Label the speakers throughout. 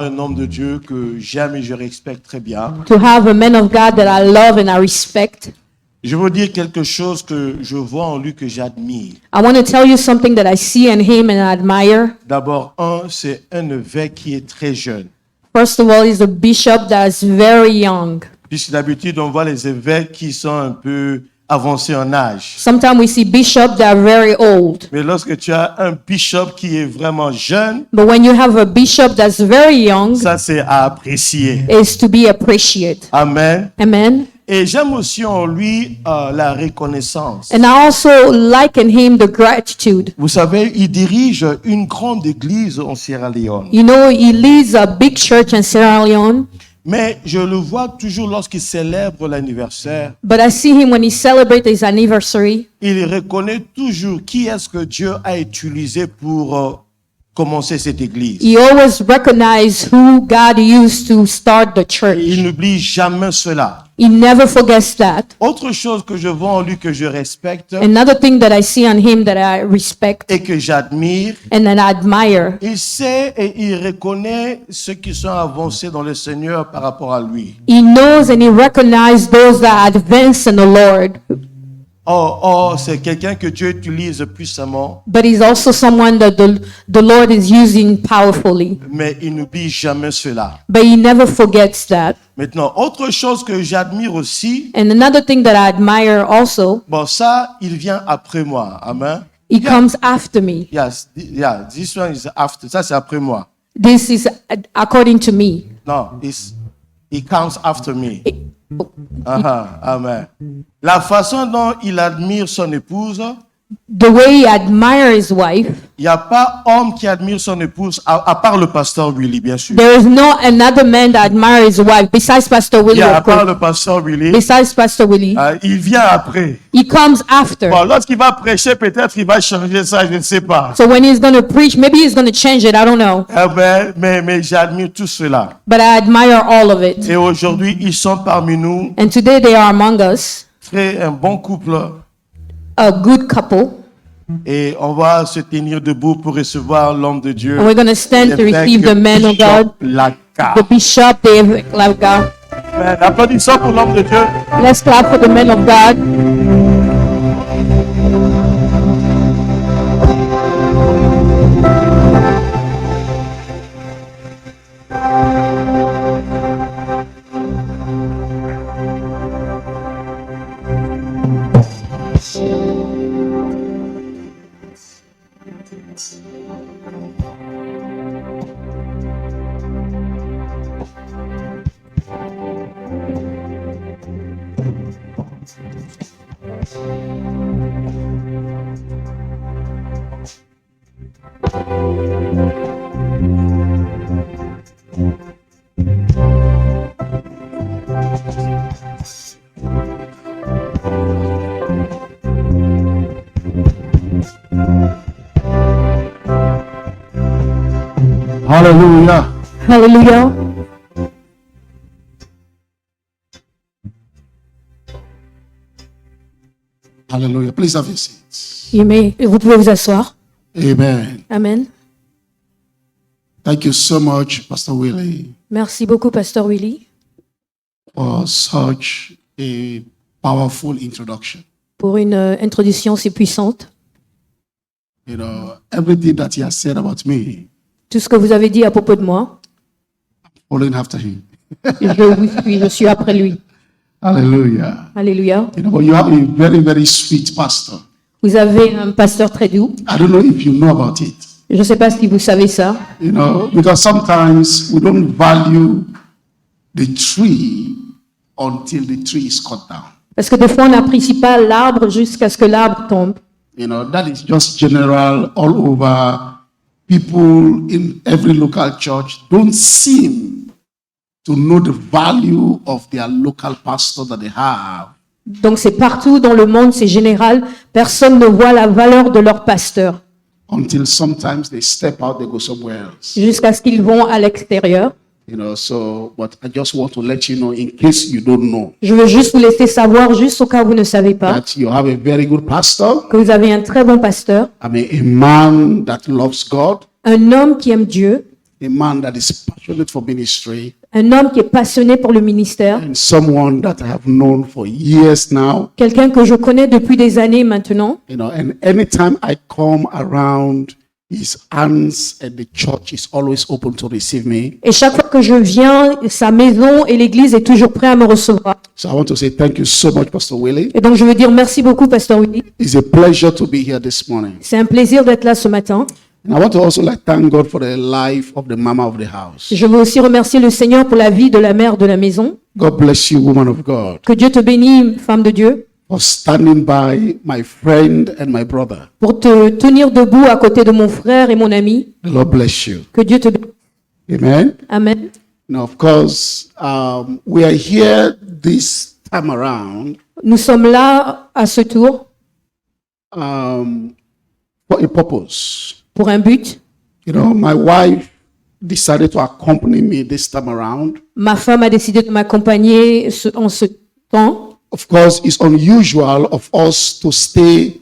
Speaker 1: Un homme de Dieu que j'aime et je respecte très bien.
Speaker 2: to have a man of God that I love and I respect.
Speaker 1: Je veux dire quelque chose que je vois en lui que j'admire.
Speaker 2: I want to tell you something that I see in him and I admire.
Speaker 1: D'abord, c'est un évêque qui est très jeune.
Speaker 2: First of all, he's a bishop that's very young.
Speaker 1: Puisque d'habitude, on voit les évêques qui sont un peu avancés en âge.
Speaker 2: Sometimes we see bishops that are very old.
Speaker 1: Mais lorsque tu as un bishop qui est vraiment jeune,
Speaker 2: But when you have a bishop that's very young,
Speaker 1: ça c'est à apprécier.
Speaker 2: it's to be appreciated.
Speaker 1: Amen.
Speaker 2: Amen.
Speaker 1: Et j'aime aussi en lui la reconnaissance.
Speaker 2: And I also like in him the gratitude.
Speaker 1: Vous savez, il dirige une grande église en Sierra Leone.
Speaker 2: You know, he leads a big church in Sierra Leone,
Speaker 1: Mais je le vois toujours lorsqu'il célèbre l'anniversaire.
Speaker 2: but I see him when he celebrates his anniversary.
Speaker 1: Il reconnaît toujours qui est-ce que Dieu a utilisé pour commencer cette église.
Speaker 2: He always recognizes who God used to start the
Speaker 1: Et
Speaker 2: church.
Speaker 1: il n'oublie jamais cela.
Speaker 2: He never forgets that.
Speaker 1: Autre chose que je vois en lui que je respecte
Speaker 2: Another thing that I see on him that I respect
Speaker 1: et que j'admire,
Speaker 2: and that I admire,
Speaker 1: il sait et il reconnaît ceux qui sont avancés dans le Seigneur par rapport à lui.
Speaker 2: he knows and he recognizes those that advance in the Lord.
Speaker 1: C'est quelqu'un que Dieu utilise puissamment,
Speaker 2: But he's also someone that the Lord is using powerfully.
Speaker 1: mais il n'oublie jamais cela.
Speaker 2: But he never forgets that.
Speaker 1: Maintenant, autre chose que j'admire aussi,
Speaker 2: And another thing that I admire also,
Speaker 1: bon ça, il vient après moi. Amen.
Speaker 2: he comes after me.
Speaker 1: Yes, yeah, this one is after. Ça, c'est après moi.
Speaker 2: This is according to me.
Speaker 1: Non, he comes after me. Amen. La façon dont il admire son épouse,
Speaker 2: The way he admires his wife,
Speaker 1: il n'y a pas homme qui admire son épouse, à part le pasteur Willie, bien sûr.
Speaker 2: there is no another man that admires his wife besides Pastor Willie.
Speaker 1: À
Speaker 2: Of
Speaker 1: part
Speaker 2: course.
Speaker 1: le pasteur Willie,
Speaker 2: Besides Pastor Willie,
Speaker 1: il vient après.
Speaker 2: he comes after.
Speaker 1: Bon, lorsqu'il va prêcher, peut-être il va changer ça, je ne sais pas.
Speaker 2: So when he's going to preach, maybe he's going to change it. I don't know.
Speaker 1: Mais j'admire tout cela.
Speaker 2: But I admire all of it.
Speaker 1: Et aujourd'hui, ils sont parmi nous,
Speaker 2: And today they are among us,
Speaker 1: un bon couple.
Speaker 2: a good couple.
Speaker 1: Et on va se tenir debout pour recevoir l'homme de Dieu.
Speaker 2: And we're going to stand to receive the man of God, the bishop, the God.
Speaker 1: Applaudissons pour l'homme de Dieu.
Speaker 2: Let's clap for the man of God.
Speaker 1: Hallelujah.
Speaker 2: Hallelujah.
Speaker 1: Hallelujah. Please have your seats.
Speaker 2: Vous pouvez vous asseoir.
Speaker 1: Amen.
Speaker 2: Amen.
Speaker 1: Thank you so much, Pastor Willie,
Speaker 2: Merci beaucoup, Pasteur Willie,
Speaker 1: for such a powerful introduction.
Speaker 2: pour une introduction si puissante.
Speaker 1: You know, everything that he has said about me,
Speaker 2: Tout ce que vous avez dit à propos de moi,
Speaker 1: following after him.
Speaker 2: je suis après lui.
Speaker 1: Hallelujah.
Speaker 2: Alléluia.
Speaker 1: You know, but you have a very, very sweet pastor.
Speaker 2: Vous avez un pasteur très doux.
Speaker 1: I don't know if you know about it.
Speaker 2: Je ne sais pas si vous savez ça.
Speaker 1: You know, because sometimes we don't value the tree until the tree is cut down.
Speaker 2: Parce que des fois, on n'apprécie pas l'arbre jusqu'à ce que l'arbre tombe.
Speaker 1: You know, that is just general all over. People in every local church don't seem to know the value of their local pastor that they have.
Speaker 2: Donc c'est partout dans le monde, c'est général. Personne ne voit la valeur de leur pasteur
Speaker 1: Until sometimes they step out, they go somewhere else.
Speaker 2: jusqu'à ce qu'ils vont à l'extérieur.
Speaker 1: You know, so, but I just want to let you know, in case you don't know,
Speaker 2: Je veux juste vous laisser savoir, juste au cas où vous ne savez pas,
Speaker 1: that you have a very good pastor.
Speaker 2: que vous avez un très bon pasteur,
Speaker 1: I mean, a man that loves God,
Speaker 2: un homme qui aime Dieu,
Speaker 1: a man that is passionate for ministry,
Speaker 2: un homme qui est passionné pour le ministère,
Speaker 1: and someone that I have known for years now.
Speaker 2: quelqu'un que je connais depuis des années maintenant.
Speaker 1: And anytime I come around, his hands at the church is always open to receive me.
Speaker 2: Et chaque fois que je viens, sa maison et l'église est toujours prêt à me recevoir.
Speaker 1: So I want to say thank you so much, Pastor Willie.
Speaker 2: Et donc je veux dire merci beaucoup, Pasteur Willy.
Speaker 1: It's a pleasure to be here this morning.
Speaker 2: C'est un plaisir d'être là ce matin.
Speaker 1: And I want to also thank God for the life of the mama of the house.
Speaker 2: Je veux aussi remercier le Seigneur pour la vie de la mère de la maison.
Speaker 1: God bless you, woman of God,
Speaker 2: Que Dieu te bénisse, femme de Dieu,
Speaker 1: for standing by my friend and my brother.
Speaker 2: pour te tenir debout à côté de mon frère et mon ami.
Speaker 1: The Lord bless you.
Speaker 2: Que Dieu te bénisse.
Speaker 1: Amen.
Speaker 2: Amen.
Speaker 1: Now, of course, we are here this time around
Speaker 2: Nous sommes là à ce tour
Speaker 1: for a purpose.
Speaker 2: pour un but.
Speaker 1: My wife decided to accompany me this time around.
Speaker 2: Ma femme a décidé de m'accompagner en ce temps.
Speaker 1: Of course, it's unusual of us to stay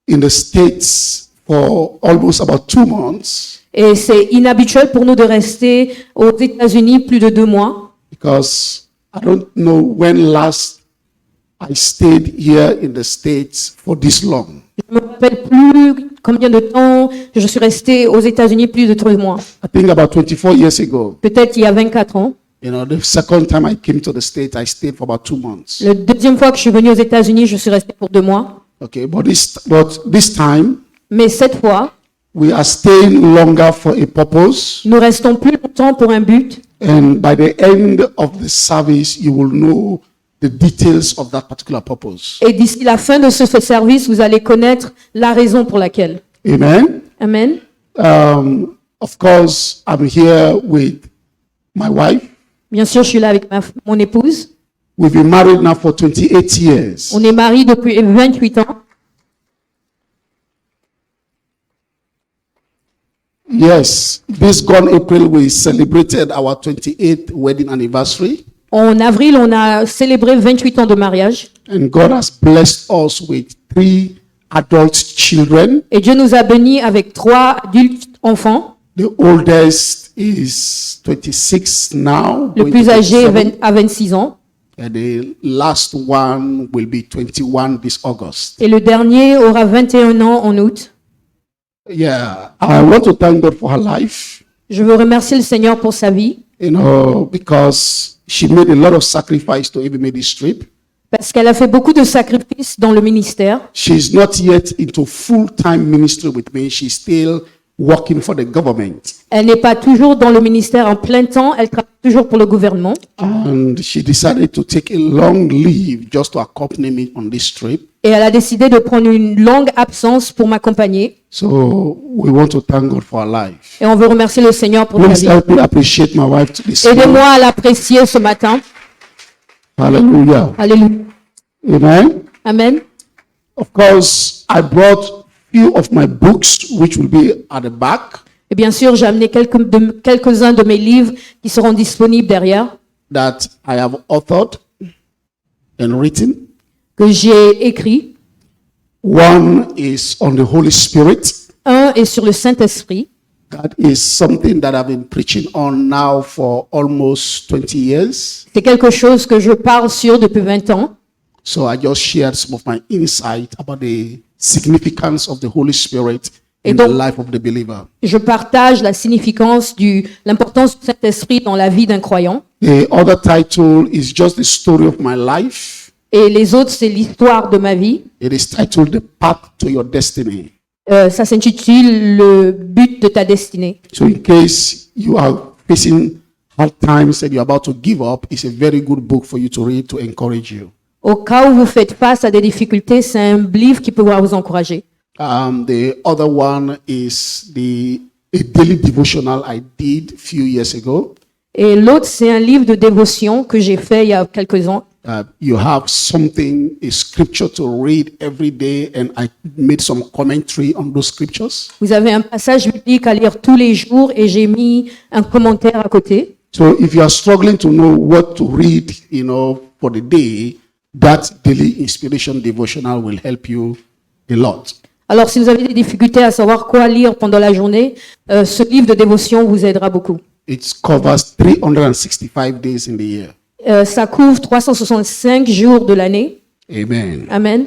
Speaker 1: in the States for almost about 2 months
Speaker 2: Et c'est inhabituel pour nous de rester aux États-Unis plus de 2 mois.
Speaker 1: because I don't know when last I stayed here in the States for this long.
Speaker 2: Je ne me rappelle plus combien de temps je suis restée aux États-Unis plus de 3 mois.
Speaker 1: I think about 24 years ago.
Speaker 2: Peut-être il y a 24 ans.
Speaker 1: The second time I came to the States, I stayed for about 2 months.
Speaker 2: La deuxième fois que je suis venue aux États-Unis, je suis restée pour 2 mois.
Speaker 1: Okay, but this time
Speaker 2: Mais cette fois,
Speaker 1: we are staying longer for a purpose.
Speaker 2: nous restons plus longtemps pour un but.
Speaker 1: And by the end of the service, you will know the details of that particular purpose.
Speaker 2: Et d'ici la fin de ce service, vous allez connaître la raison pour laquelle.
Speaker 1: Amen.
Speaker 2: Amen.
Speaker 1: Of course, I'm here with my wife.
Speaker 2: Bien sûr, je suis là avec mon épouse.
Speaker 1: We've been married now for 28 years.
Speaker 2: On est mariés depuis 28 ans.
Speaker 1: Yes, this gone April, we celebrated our 28th wedding anniversary.
Speaker 2: En avril, on a célébré 28 ans de mariage.
Speaker 1: And God has blessed us with 3 adult children.
Speaker 2: Et Dieu nous a bénis avec 3 adultes enfants.
Speaker 1: The oldest is 26 now.
Speaker 2: Le
Speaker 1: going
Speaker 2: plus
Speaker 1: to
Speaker 2: âgé
Speaker 1: 27.
Speaker 2: à 26 ans.
Speaker 1: And the last one will be 21 this August.
Speaker 2: Et le dernier aura 21 ans en août.
Speaker 1: Yeah, I want to thank God for her life,
Speaker 2: Je veux remercier le Seigneur pour sa vie.
Speaker 1: Because she made a lot of sacrifice to even make this trip.
Speaker 2: Parce qu'elle a fait beaucoup de sacrifices dans le ministère.
Speaker 1: She's not yet into full-time ministry with me. She's still working for the government.
Speaker 2: Elle n'est pas toujours dans le ministère en plein temps. Elle travaille toujours pour le gouvernement.
Speaker 1: And she decided to take a long leave just to accompany me on this trip.
Speaker 2: Et elle a décidé de prendre une longue absence pour m'accompagner.
Speaker 1: So we want to thank God for her life.
Speaker 2: Et on veut remercier le Seigneur pour sa
Speaker 1: Please
Speaker 2: vie.
Speaker 1: help me appreciate my wife this morning.
Speaker 2: Aidez-moi à l'apprécier ce matin.
Speaker 1: Hallelujah.
Speaker 2: Alléluia.
Speaker 1: Amen.
Speaker 2: Amen.
Speaker 1: Of course, I brought few of my books, which will be at the back,
Speaker 2: Et bien sûr, j'ai amené quelques-uns de mes livres qui seront disponibles derrière,
Speaker 1: that I have authored and written.
Speaker 2: que j'ai écrit.
Speaker 1: One is on the Holy Spirit.
Speaker 2: Un est sur le Saint-Esprit.
Speaker 1: That is something that I've been preaching on now for almost 20 years.
Speaker 2: C'est quelque chose que je parle sur depuis 20 ans.
Speaker 1: So I just shared some of my insight about the significance of the Holy Spirit in the
Speaker 2: donc-
Speaker 1: life of the believer.
Speaker 2: Je partage la significance l'importance du Saint-Esprit dans la vie d'un croyant.
Speaker 1: The other title is just the story of my life.
Speaker 2: Et les autres, c'est l'histoire de ma vie.
Speaker 1: It is titled The Path to Your Destiny.
Speaker 2: Ça s'intitule Le but de ta destinée.
Speaker 1: So in case you are facing hard times and you're about to give up, it's a very good book for you to read to encourage you.
Speaker 2: Au cas où vous faites face à des difficultés, c'est un livre qui pourra vous encourager.
Speaker 1: The other one is a daily devotional I did a few years ago.
Speaker 2: Et l'autre, c'est un livre de dévotion que j'ai fait il y a quelques ans.
Speaker 1: You have something, a scripture to read every day, and I made some commentary on those scriptures.
Speaker 2: Vous avez un passage biblique à lire tous les jours et j'ai mis un commentaire à côté.
Speaker 1: So if you are struggling to know what to read, for the day, that daily inspiration devotional will help you a lot.
Speaker 2: Alors, si vous avez des difficultés à savoir quoi lire pendant la journée, ce livre de dévotion vous aidera beaucoup.
Speaker 1: It covers 365 days in the year.
Speaker 2: Ça couvre 365 jours de l'année.
Speaker 1: Amen.
Speaker 2: Amen.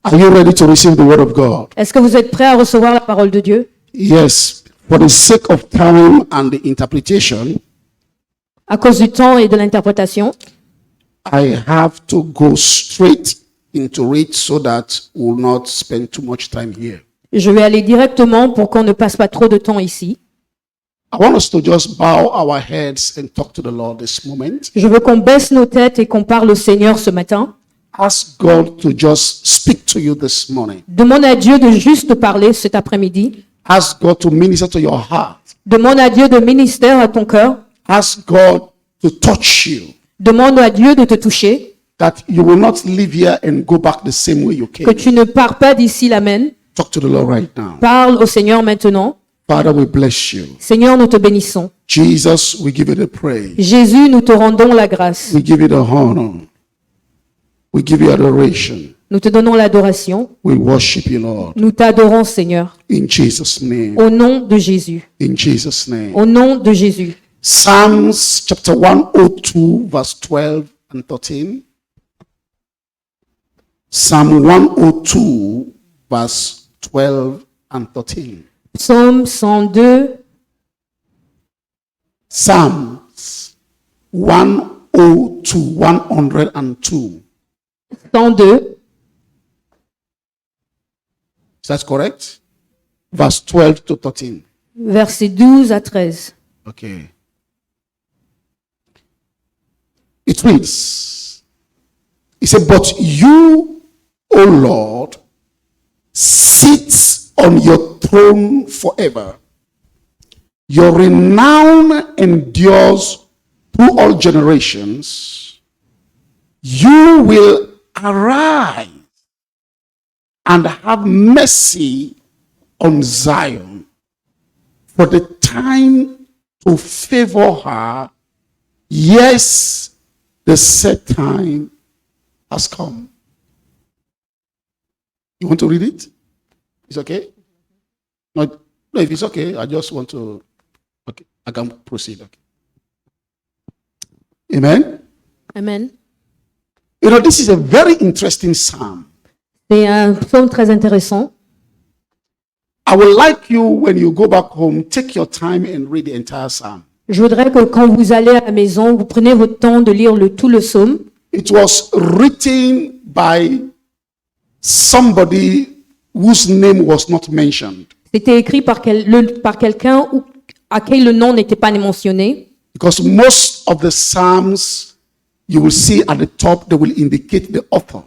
Speaker 1: Are you ready to receive the word of God?
Speaker 2: Est-ce que vous êtes prêts à recevoir la parole de Dieu?
Speaker 1: Yes. For the sake of time and the interpretation,
Speaker 2: À cause du temps et de l'interprétation,
Speaker 1: I have to go straight into it so that we'll not spend too much time here.
Speaker 2: je vais aller directement pour qu'on ne passe pas trop de temps ici.
Speaker 1: I want us to just bow our heads and talk to the Lord this moment.
Speaker 2: Je veux qu'on baisse nos têtes et qu'on parle au Seigneur ce matin.
Speaker 1: Ask God to just speak to you this morning.
Speaker 2: Demande à Dieu de juste parler cet après-midi.
Speaker 1: Ask God to minister to your heart.
Speaker 2: Demande à Dieu de ministère à ton cœur.
Speaker 1: Ask God to touch you,
Speaker 2: Demande à Dieu de te toucher.
Speaker 1: that you will not live here and go back the same way you
Speaker 2: Que
Speaker 1: came.
Speaker 2: tu ne pars pas d'ici la même.
Speaker 1: Talk to the Lord right now.
Speaker 2: Parle au Seigneur maintenant.
Speaker 1: Father, we bless you.
Speaker 2: Seigneur, nous te bénissons.
Speaker 1: Jesus, we give you the praise.
Speaker 2: Jésus, nous te rendons la grâce.
Speaker 1: We give you the honor. We give you adoration.
Speaker 2: Nous te donnons l'adoration.
Speaker 1: We worship you, Lord.
Speaker 2: Nous t'adorons, Seigneur.
Speaker 1: In Jesus' name.
Speaker 2: Au nom de Jésus.
Speaker 1: In Jesus' name.
Speaker 2: Au nom de Jésus.
Speaker 1: Psalms chapter 102, verse 12 and 13. Psalm 102, verse 12 and 13.
Speaker 2: Psaume 102,
Speaker 1: Psalms 102, 102.
Speaker 2: 102,
Speaker 1: Is that correct? Verse 12 to 13.
Speaker 2: versets 12 à 13.
Speaker 1: Okay. It reads, it said, but you, O Lord, sit on your throne forever. Your renown endures through all generations. You will arise and have mercy on Zion, for the time to favor her. Yes, the set time has come. You want to read it? It's okay? No, if it's okay, I just want to. Okay, I can proceed. Okay. Amen.
Speaker 2: Amen.
Speaker 1: You know, this is a very interesting psalm.
Speaker 2: C'est un psaume très intéressant.
Speaker 1: I would like you, when you go back home, take your time and read the entire psalm.
Speaker 2: Je voudrais que quand vous allez à la maison, vous prenez votre temps de lire tout le psaume.
Speaker 1: It was written by somebody whose name was not mentioned.
Speaker 2: C'était écrit par quelqu'un à qui le nom n'était pas mentionné.
Speaker 1: Because most of the psalms you will see at the top, they will indicate the author.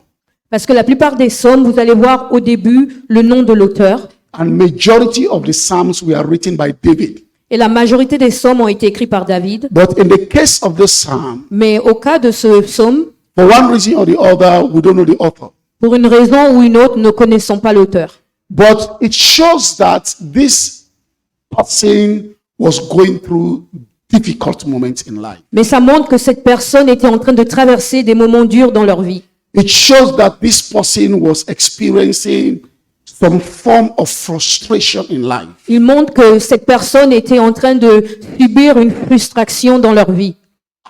Speaker 2: Parce que la plupart des psaumes, vous allez voir au début le nom de l'auteur.
Speaker 1: And majority of the psalms were written by David.
Speaker 2: Et la majorité des psaumes ont été écrits par David.
Speaker 1: But in the case of this psalm,
Speaker 2: Mais au cas de ce psaume,
Speaker 1: for one reason or the other, we don't know the author.
Speaker 2: pour une raison ou une autre, ne connaissons pas l'auteur.
Speaker 1: But it shows that this person was going through difficult moments in life.
Speaker 2: Mais ça montre que cette personne était en train de traverser des moments durs dans leur vie.
Speaker 1: It shows that this person was experiencing some form of frustration in life.
Speaker 2: Il montre que cette personne était en train de subir une frustration dans leur vie.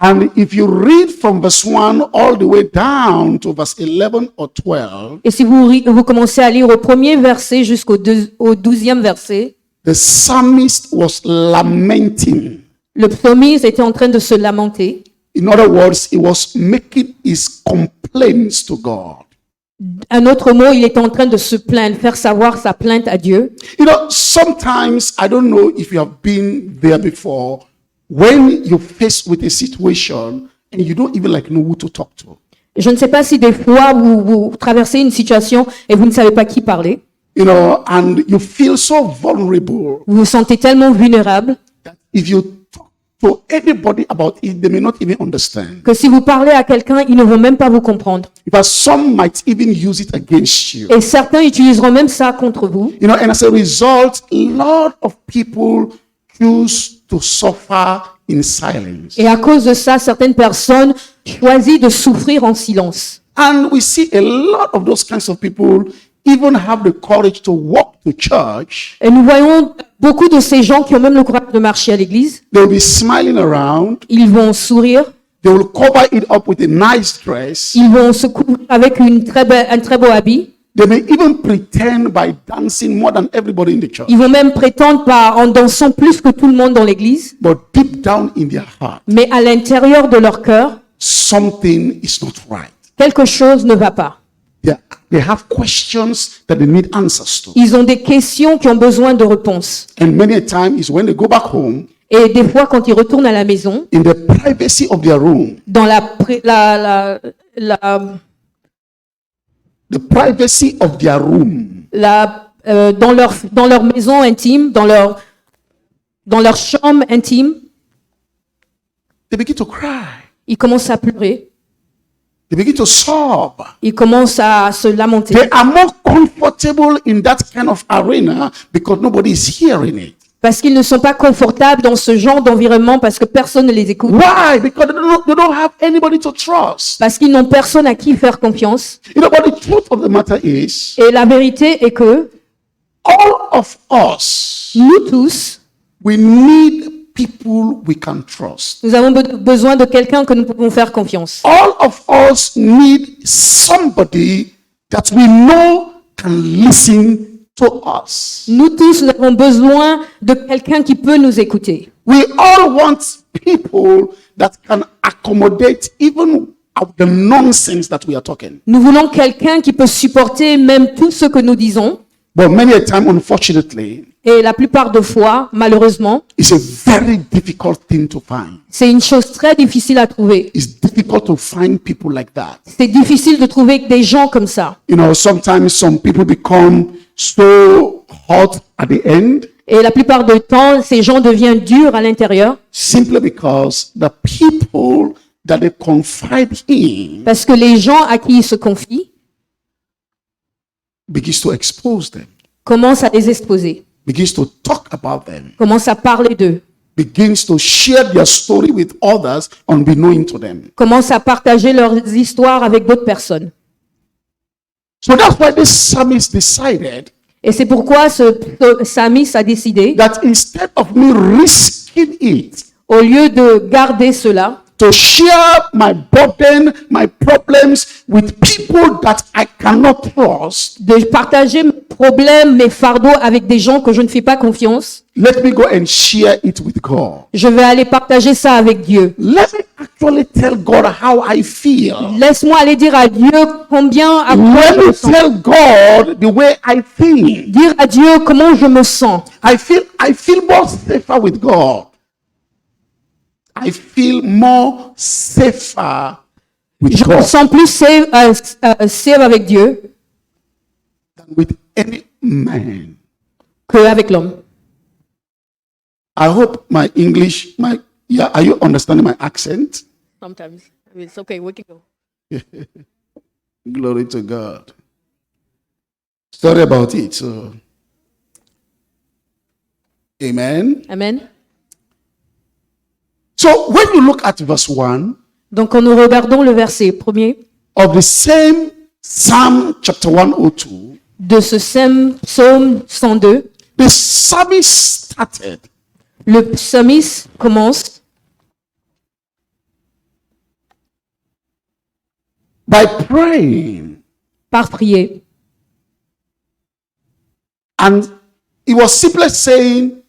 Speaker 1: And if you read from verse 1 all the way down to verse 11 or 12,
Speaker 2: Et si vous commencez à lire au premier verset jusqu'au 12e verset,
Speaker 1: the psalmist was lamenting.
Speaker 2: le psalmiste était en train de se lamenter.
Speaker 1: In other words, he was making his complaints to God.
Speaker 2: Un autre mot, il était en train de se plaindre, faire savoir sa plainte à Dieu.
Speaker 1: You know, sometimes, I don't know if you have been there before, when you're faced with a situation and you don't even know who to talk to.
Speaker 2: Je ne sais pas si des fois vous traversez une situation et vous ne savez pas qui parler.
Speaker 1: You know, and you feel so vulnerable
Speaker 2: Vous vous sentez tellement vulnérable
Speaker 1: that if you talk to anybody about it, they may not even understand.
Speaker 2: que si vous parlez à quelqu'un, ils ne vont même pas vous comprendre.
Speaker 1: In fact, some might even use it against you.
Speaker 2: Et certains utiliseront même ça contre vous.
Speaker 1: You know, and as a result, a lot of people choose to suffer in silence.
Speaker 2: Et à cause de ça, certaines personnes choisissent de souffrir en silence.
Speaker 1: And we see a lot of those kinds of people even have the courage to walk to church,
Speaker 2: Et nous voyons beaucoup de ces gens qui ont même le courage de marcher à l'église.
Speaker 1: they'll be smiling around,
Speaker 2: Ils vont sourire,
Speaker 1: they will cover it up with a nice dress,
Speaker 2: ils vont se couvrir avec un très beau habit.
Speaker 1: they may even pretend by dancing more than everybody in the church.
Speaker 2: Ils vont même prétendre en dansant plus que tout le monde dans l'église.
Speaker 1: But deep down in their heart,
Speaker 2: Mais à l'intérieur de leur cœur,
Speaker 1: something is not right.
Speaker 2: quelque chose ne va pas.
Speaker 1: They have questions that they need answers to.
Speaker 2: Ils ont des questions qui ont besoin de réponses.
Speaker 1: And many a time is when they go back home,
Speaker 2: Et des fois, quand ils retournent à la maison,
Speaker 1: in the privacy of their room,
Speaker 2: dans
Speaker 1: the privacy of their room,
Speaker 2: dans leur maison intime, dans leur chambre intime,
Speaker 1: they begin to cry.
Speaker 2: ils commencent à pleurer,
Speaker 1: They begin to sob.
Speaker 2: ils commencent à se lamenter.
Speaker 1: They are more comfortable in that kind of arena because nobody is hearing it.
Speaker 2: Parce qu'ils ne sont pas confortables dans ce genre d'environnement parce que personne ne les écoute.
Speaker 1: Why? Because they don't have anybody to trust.
Speaker 2: Parce qu'ils n'ont personne à qui faire confiance.
Speaker 1: You know, but the truth of the matter is,
Speaker 2: Et la vérité est que
Speaker 1: all of us,
Speaker 2: nous tous,
Speaker 1: we need people we can trust.
Speaker 2: nous avons besoin de quelqu'un que nous pouvons faire confiance.
Speaker 1: All of us need somebody that we know can listen to us.
Speaker 2: Nous tous, nous avons besoin de quelqu'un qui peut nous écouter.
Speaker 1: We all want people that can accommodate even the nonsense that we are talking.
Speaker 2: Nous voulons quelqu'un qui peut supporter même tout ce que nous disons.
Speaker 1: But many a time, unfortunately,
Speaker 2: Et la plupart de fois, malheureusement,
Speaker 1: it's a very difficult thing to find.
Speaker 2: c'est une chose très difficile à trouver.
Speaker 1: It's difficult to find people like that.
Speaker 2: C'est difficile de trouver des gens comme ça.
Speaker 1: You know, sometimes some people become so hot at the end
Speaker 2: Et la plupart du temps, ces gens deviennent durs à l'intérieur
Speaker 1: simply because the people that they confide in
Speaker 2: parce que les gens à qui ils se confient
Speaker 1: begins to expose them,
Speaker 2: commencent à les exposer,
Speaker 1: begins to talk about them,
Speaker 2: commencent à parler d'eux,
Speaker 1: begins to share their story with others unbeknown to them.
Speaker 2: commencent à partager leurs histoires avec d'autres personnes.
Speaker 1: So that's why this psalmist decided
Speaker 2: Et c'est pourquoi ce psalmiste a décidé,
Speaker 1: that instead of me risking it
Speaker 2: au lieu de garder cela,
Speaker 1: to share my burden, my problems with people that I cannot trust,
Speaker 2: de partager mes problèmes, mes fardeaux avec des gens que je ne fais pas confiance,
Speaker 1: let me go and share it with God.
Speaker 2: je vais aller partager ça avec Dieu.
Speaker 1: Let me actually tell God how I feel.
Speaker 2: Laisse-moi aller dire à Dieu combien, à quoi
Speaker 1: Let
Speaker 2: je me
Speaker 1: me
Speaker 2: sens.
Speaker 1: tell God the way I feel.
Speaker 2: Dire à Dieu comment je me sens.
Speaker 1: I feel more safer with God. I feel more safer with
Speaker 2: Je me
Speaker 1: God
Speaker 2: sens plus safe avec Dieu
Speaker 1: than with any man.
Speaker 2: qu'avec l'homme.
Speaker 1: I hope my English, are you understanding my accent?
Speaker 2: Sometimes. It's okay, we can go.
Speaker 1: Glory to God. Sorry about it. So, amen.
Speaker 2: Amen.
Speaker 1: So when you look at verse 1
Speaker 2: Donc, quand nous regardons le verset premier
Speaker 1: of the same Psalm chapter 102,
Speaker 2: de ce psaume 102,
Speaker 1: the psalmist started
Speaker 2: le psalmiste commence
Speaker 1: by praying,
Speaker 2: par prier.
Speaker 1: and he was simply saying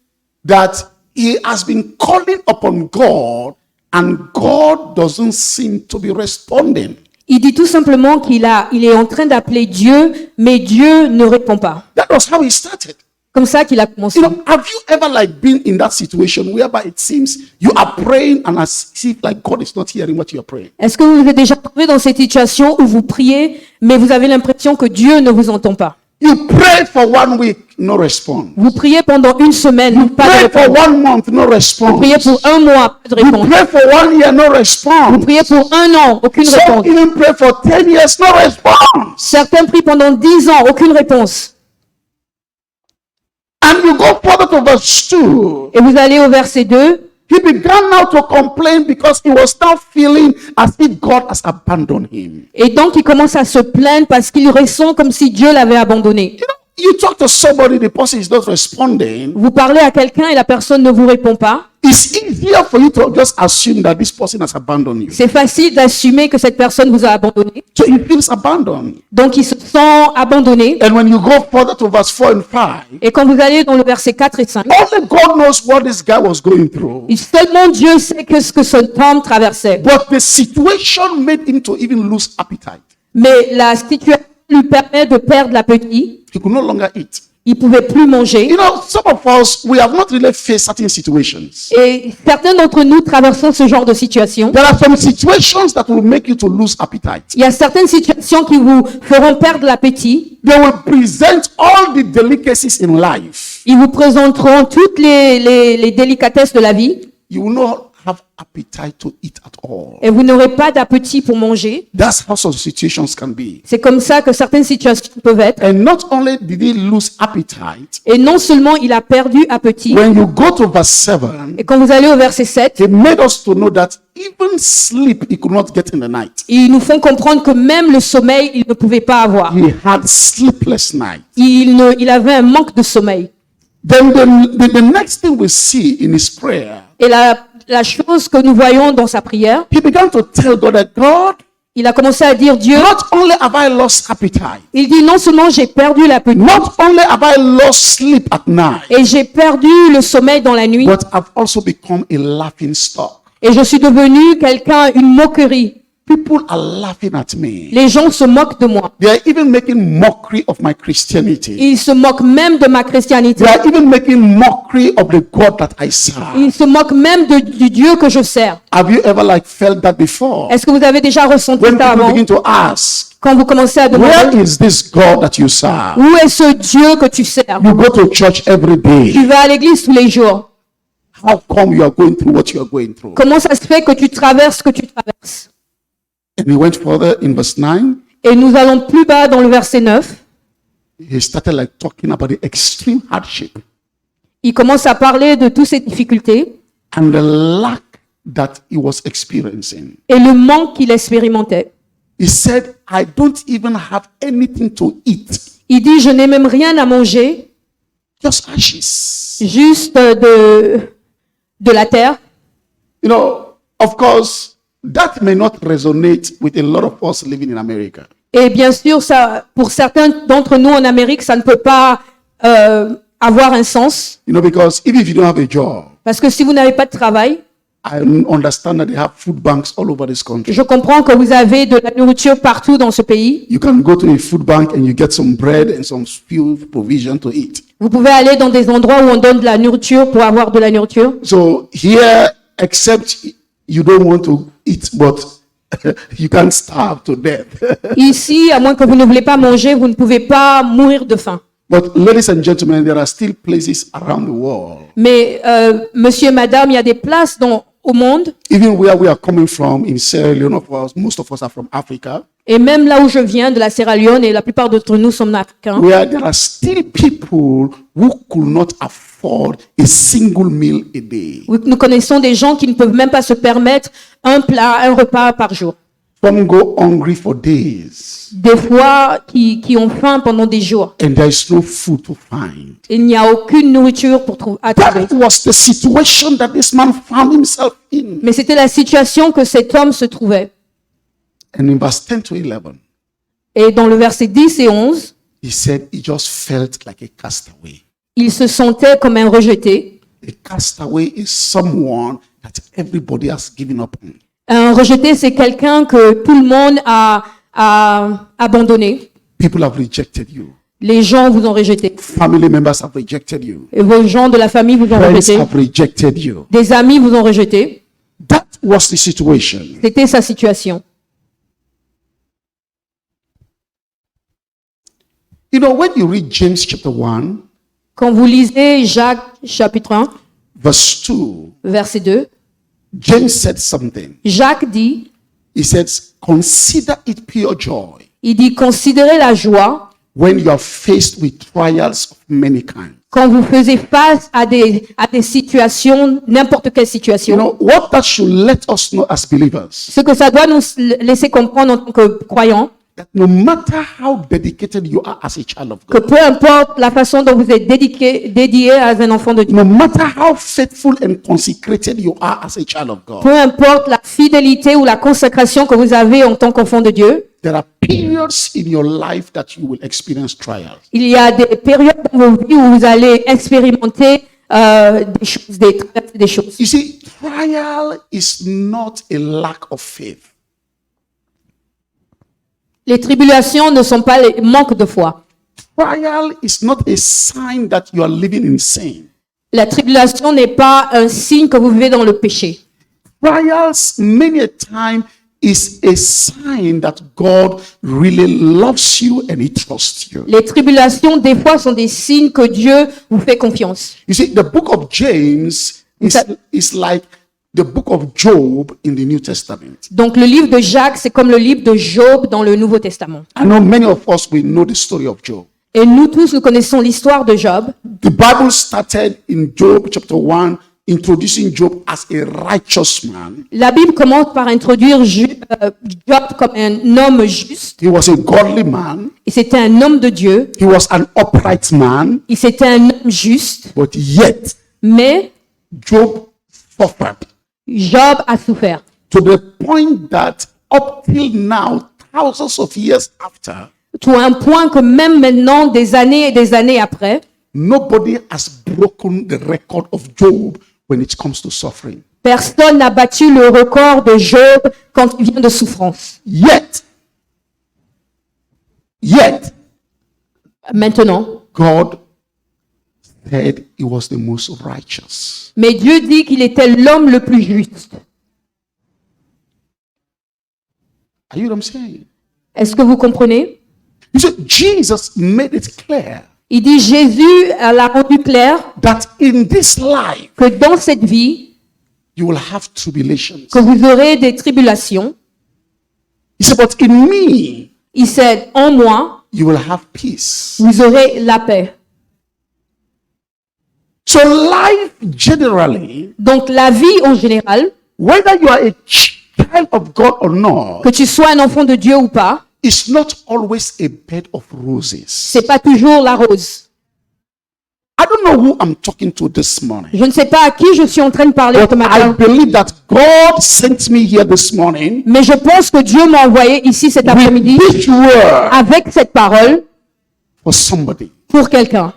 Speaker 1: that he has been calling upon God and God doesn't seem to be responding.
Speaker 2: Il dit tout simplement il est en train d'appeler Dieu, mais Dieu ne répond pas.
Speaker 1: That was how he started.
Speaker 2: Comme ça qu'il a commencé.
Speaker 1: You know, have you ever been in that situation whereby it seems you are praying and as if God is not hearing what you are praying?
Speaker 2: Est-ce que vous vous êtes déjà trouvé dans cette situation où vous priez, mais vous avez l'impression que Dieu ne vous entend pas?
Speaker 1: You pray for 1 week, no response.
Speaker 2: Vous priez pendant une semaine, pas de
Speaker 1: Pray for
Speaker 2: réponse.
Speaker 1: 1 month, no
Speaker 2: Vous
Speaker 1: response.
Speaker 2: priez pour un mois, pas de
Speaker 1: You
Speaker 2: réponse.
Speaker 1: pray for 1 year, no
Speaker 2: Vous
Speaker 1: response.
Speaker 2: priez pour un an, aucune
Speaker 1: Some
Speaker 2: réponse.
Speaker 1: even pray for 10 years, no response.
Speaker 2: Certains prient pendant 10 ans, aucune réponse.
Speaker 1: And you go further to verse 2.
Speaker 2: Et vous allez au verset 2.
Speaker 1: He began now to complain because he was now feeling as if God has abandoned him.
Speaker 2: Et donc, il commence à se plaindre parce qu'il ressent comme si Dieu l'avait abandonné.
Speaker 1: You talk to somebody, the person is not responding.
Speaker 2: Vous parlez à quelqu'un et la personne ne vous répond pas.
Speaker 1: It's easier for you to just assume that this person has abandoned you.
Speaker 2: C'est facile d'assumer que cette personne vous a abandonné.
Speaker 1: So he feels abandoned.
Speaker 2: Donc, il se sent abandonné.
Speaker 1: And when you go further to verse 4 and 5,
Speaker 2: Et quand vous allez dans le verset 4 et 5,
Speaker 1: only God knows what this guy was going through.
Speaker 2: seulement Dieu sait que ce que cet homme traversait.
Speaker 1: But the situation made him to even lose appetite.
Speaker 2: Mais la situation lui permet de perdre l'appétit.
Speaker 1: He could no longer eat.
Speaker 2: Il pouvait plus manger.
Speaker 1: You know, some of us, we have not really faced certain situations.
Speaker 2: Et certains d'entre nous traversons ce genre de situation.
Speaker 1: There are some situations that will make you to lose appetite.
Speaker 2: Il y a certaines situations qui vous feront perdre l'appétit.
Speaker 1: They will present all the delicacies in life.
Speaker 2: Ils vous présenteront toutes les délicatesses de la vie.
Speaker 1: You will not have appetite to eat at all.
Speaker 2: Et vous n'aurez pas d'appétit pour manger.
Speaker 1: That's how some situations can be.
Speaker 2: C'est comme ça que certaines situations peuvent être.
Speaker 1: And not only did he lose appetite,
Speaker 2: Et non seulement il a perdu appétit.
Speaker 1: when you go to verse 7,
Speaker 2: Et quand vous allez au verset 7,
Speaker 1: he made us to know that even sleep he could not get in the night.
Speaker 2: ils nous font comprendre que même le sommeil, il ne pouvait pas avoir.
Speaker 1: He had sleepless nights.
Speaker 2: Il avait un manque de sommeil.
Speaker 1: Then the next thing we see in his prayer,
Speaker 2: Et la chose que nous voyons dans sa prière,
Speaker 1: he began to tell God that, God,
Speaker 2: il a commencé à dire, Dieu,
Speaker 1: not only have I lost appetite,
Speaker 2: il dit non seulement j'ai perdu l'appétit,
Speaker 1: not only have I lost sleep at night,
Speaker 2: et j'ai perdu le sommeil dans la nuit,
Speaker 1: but I've also become a laughing stock.
Speaker 2: et je suis devenu quelqu'un, une moquerie.
Speaker 1: People are laughing at me.
Speaker 2: Les gens se moquent de moi.
Speaker 1: They are even making mockery of my Christianity.
Speaker 2: Ils se moquent même de ma chrétienité.
Speaker 1: They are even making mockery of the God that I serve.
Speaker 2: Ils se moquent même du Dieu que je sers.
Speaker 1: Have you ever felt that before?
Speaker 2: Est-ce que vous avez déjà ressenti
Speaker 1: When
Speaker 2: ça
Speaker 1: people
Speaker 2: avant?
Speaker 1: begin to ask,
Speaker 2: Quand vous commencez à
Speaker 1: where
Speaker 2: demander,
Speaker 1: is this God that you serve?
Speaker 2: où est ce Dieu que tu sers?
Speaker 1: You go to church every day.
Speaker 2: Tu vas à l'église tous les jours.
Speaker 1: How come you are going through what you are going through?
Speaker 2: Comment ça se fait que tu traverses ce que tu traverses?
Speaker 1: And he went further in verse 9.
Speaker 2: Et nous allons plus bas dans le verset 9.
Speaker 1: He started talking about the extreme hardship
Speaker 2: Il commence à parler de toutes ces difficultés
Speaker 1: and the lack that he was experiencing.
Speaker 2: et le manque qu'il expérimentait.
Speaker 1: He said, I don't even have anything to eat,
Speaker 2: Il dit, je n'ai même rien à manger,
Speaker 1: just ashes.
Speaker 2: juste de la terre.
Speaker 1: You know, of course, that may not resonate with a lot of us living in America.
Speaker 2: Et bien sûr, ça, pour certains d'entre nous en Amérique, ça ne peut pas avoir un sens.
Speaker 1: You know, because even if you don't have a job,
Speaker 2: Parce que si vous n'avez pas de travail,
Speaker 1: I understand that they have food banks all over this country.
Speaker 2: je comprends que vous avez de la nourriture partout dans ce pays.
Speaker 1: You can go to a food bank and you get some bread and some few provision to eat.
Speaker 2: Vous pouvez aller dans des endroits où on donne de la nourriture pour avoir de la nourriture.
Speaker 1: So here, except you don't want to eat, but you can't starve to death.
Speaker 2: Ici, à moins que vous ne voulez pas manger, vous ne pouvez pas mourir de faim.
Speaker 1: But ladies and gentlemen, there are still places around the world,
Speaker 2: Mais monsieur, madame, il y a des places au monde,
Speaker 1: even where we are coming from in Sierra Leone, most of us are from Africa,
Speaker 2: et même là où je viens, de la Sierra Leone, et la plupart d'entre nous sommes africains,
Speaker 1: where there are still people who could not afford a single meal a day.
Speaker 2: où nous connaissons des gens qui ne peuvent même pas se permettre un plat, un repas par jour.
Speaker 1: Some go hungry for days,
Speaker 2: Des fois, qui ont faim pendant des jours.
Speaker 1: and there is no food to find.
Speaker 2: Il n'y a aucune nourriture pour à trouver.
Speaker 1: That was the situation that this man found himself in.
Speaker 2: Mais c'était la situation que cet homme se trouvait.
Speaker 1: And in verse 10 to 11,
Speaker 2: Et dans le verset 10 et 11,
Speaker 1: he said he just felt like a castaway.
Speaker 2: il se sentait comme un rejeté.
Speaker 1: A castaway is someone that everybody has given up on.
Speaker 2: Un rejeté, c'est quelqu'un que tout le monde a abandonné.
Speaker 1: People have rejected you.
Speaker 2: Les gens vous ont rejeté.
Speaker 1: Family members have rejected you.
Speaker 2: Et vos gens de la famille vous ont
Speaker 1: Friends
Speaker 2: rejeté.
Speaker 1: have rejected you.
Speaker 2: Des amis vous ont rejeté.
Speaker 1: That was the situation.
Speaker 2: C'était sa situation.
Speaker 1: You know, when you read James chapter 1,
Speaker 2: Quand vous lisez Jacques chapitre 1,
Speaker 1: verse 2,
Speaker 2: verset 2,
Speaker 1: James said something.
Speaker 2: Jacques dit,
Speaker 1: He says, consider it pure joy
Speaker 2: il dit, considérez la joie
Speaker 1: when you are faced with trials of many kinds.
Speaker 2: quand vous faisiez face à des situations, n'importe quelle
Speaker 1: You
Speaker 2: situation.
Speaker 1: know, what that should let us know as believers,
Speaker 2: Ce que ça doit nous laisser comprendre en tant que croyants,
Speaker 1: that no matter how dedicated you are as a child of
Speaker 2: que
Speaker 1: God,
Speaker 2: peu importe la façon dont vous êtes dédié as un enfant de Dieu,
Speaker 1: no matter how faithful and consecrated you are as a child of God,
Speaker 2: peu importe la fidélité ou la consécration que vous avez en tant qu'enfant de Dieu,
Speaker 1: there are periods in your life that you will experience trials.
Speaker 2: il y a des périodes dans vos vies où vous allez expérimenter des choses, des choses.
Speaker 1: You see, trial is not a lack of faith.
Speaker 2: Les tribulations ne sont pas les manques de foi.
Speaker 1: Trial is not a sign that you are living in sin.
Speaker 2: La tribulation n'est pas un signe que vous vivez dans le péché.
Speaker 1: Trials, many a time, is a sign that God really loves you and He trusts you.
Speaker 2: Les tribulations, des fois, sont des signes que Dieu vous fait confiance.
Speaker 1: You see, the book of James is like the book of Job in the New Testament.
Speaker 2: Donc, le livre de Jacques, c'est comme le livre de Job dans le Nouveau Testament.
Speaker 1: I know many of us, we know the story of Job.
Speaker 2: Et nous tous, nous connaissons l'histoire de Job.
Speaker 1: The Bible started in Job chapter 1, introducing Job as a righteous man.
Speaker 2: La Bible commence par introduire Job comme un homme juste.
Speaker 1: He was a godly man.
Speaker 2: Et c'était un homme de Dieu.
Speaker 1: He was an upright man.
Speaker 2: Et c'était un homme juste.
Speaker 1: But yet,
Speaker 2: Mais
Speaker 1: Job suffered
Speaker 2: Job a souffert.
Speaker 1: to the point that up till now, thousands of years after,
Speaker 2: To un point que même maintenant, des années et des années après,
Speaker 1: nobody has broken the record of Job when it comes to suffering.
Speaker 2: personne n'a battu le record de Job quand il vient de souffrance.
Speaker 1: Yet,
Speaker 2: Maintenant.
Speaker 1: God said he was the most righteous.
Speaker 2: Mais Dieu dit qu'il était l'homme le plus juste.
Speaker 1: Are you what I'm saying?
Speaker 2: Est-ce que vous comprenez?
Speaker 1: You see, Jesus made it clear
Speaker 2: Il dit Jésus l'a rendu clair
Speaker 1: that in this life,
Speaker 2: que dans cette vie,
Speaker 1: you will have tribulations.
Speaker 2: que vous aurez des tribulations.
Speaker 1: He said, but in me,
Speaker 2: Il sait, en moi,
Speaker 1: you will have peace.
Speaker 2: vous aurez la paix.
Speaker 1: So life generally,
Speaker 2: Donc la vie en général,
Speaker 1: whether you are a child of God or not,
Speaker 2: que tu sois un enfant de Dieu ou pas,
Speaker 1: is not always a bed of roses.
Speaker 2: c'est pas toujours la rose.
Speaker 1: I don't know who I'm talking to this morning,
Speaker 2: Je ne sais pas à qui je suis en train de parler
Speaker 1: but
Speaker 2: ce
Speaker 1: I
Speaker 2: matin,
Speaker 1: believe that God sent me here this morning
Speaker 2: mais je pense que Dieu m'a envoyé ici cet
Speaker 1: with
Speaker 2: après-midi
Speaker 1: this word
Speaker 2: avec cette parole
Speaker 1: for somebody.
Speaker 2: pour quelqu'un.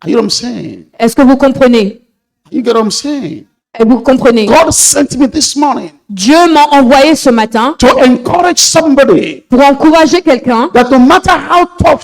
Speaker 1: Are you what I'm saying?
Speaker 2: Est-ce que vous comprenez?
Speaker 1: You get what I'm saying?
Speaker 2: Et vous comprenez?
Speaker 1: God sent me this morning
Speaker 2: Dieu m'a envoyé ce matin
Speaker 1: to encourage somebody
Speaker 2: pour encourager quelqu'un
Speaker 1: that no matter how tough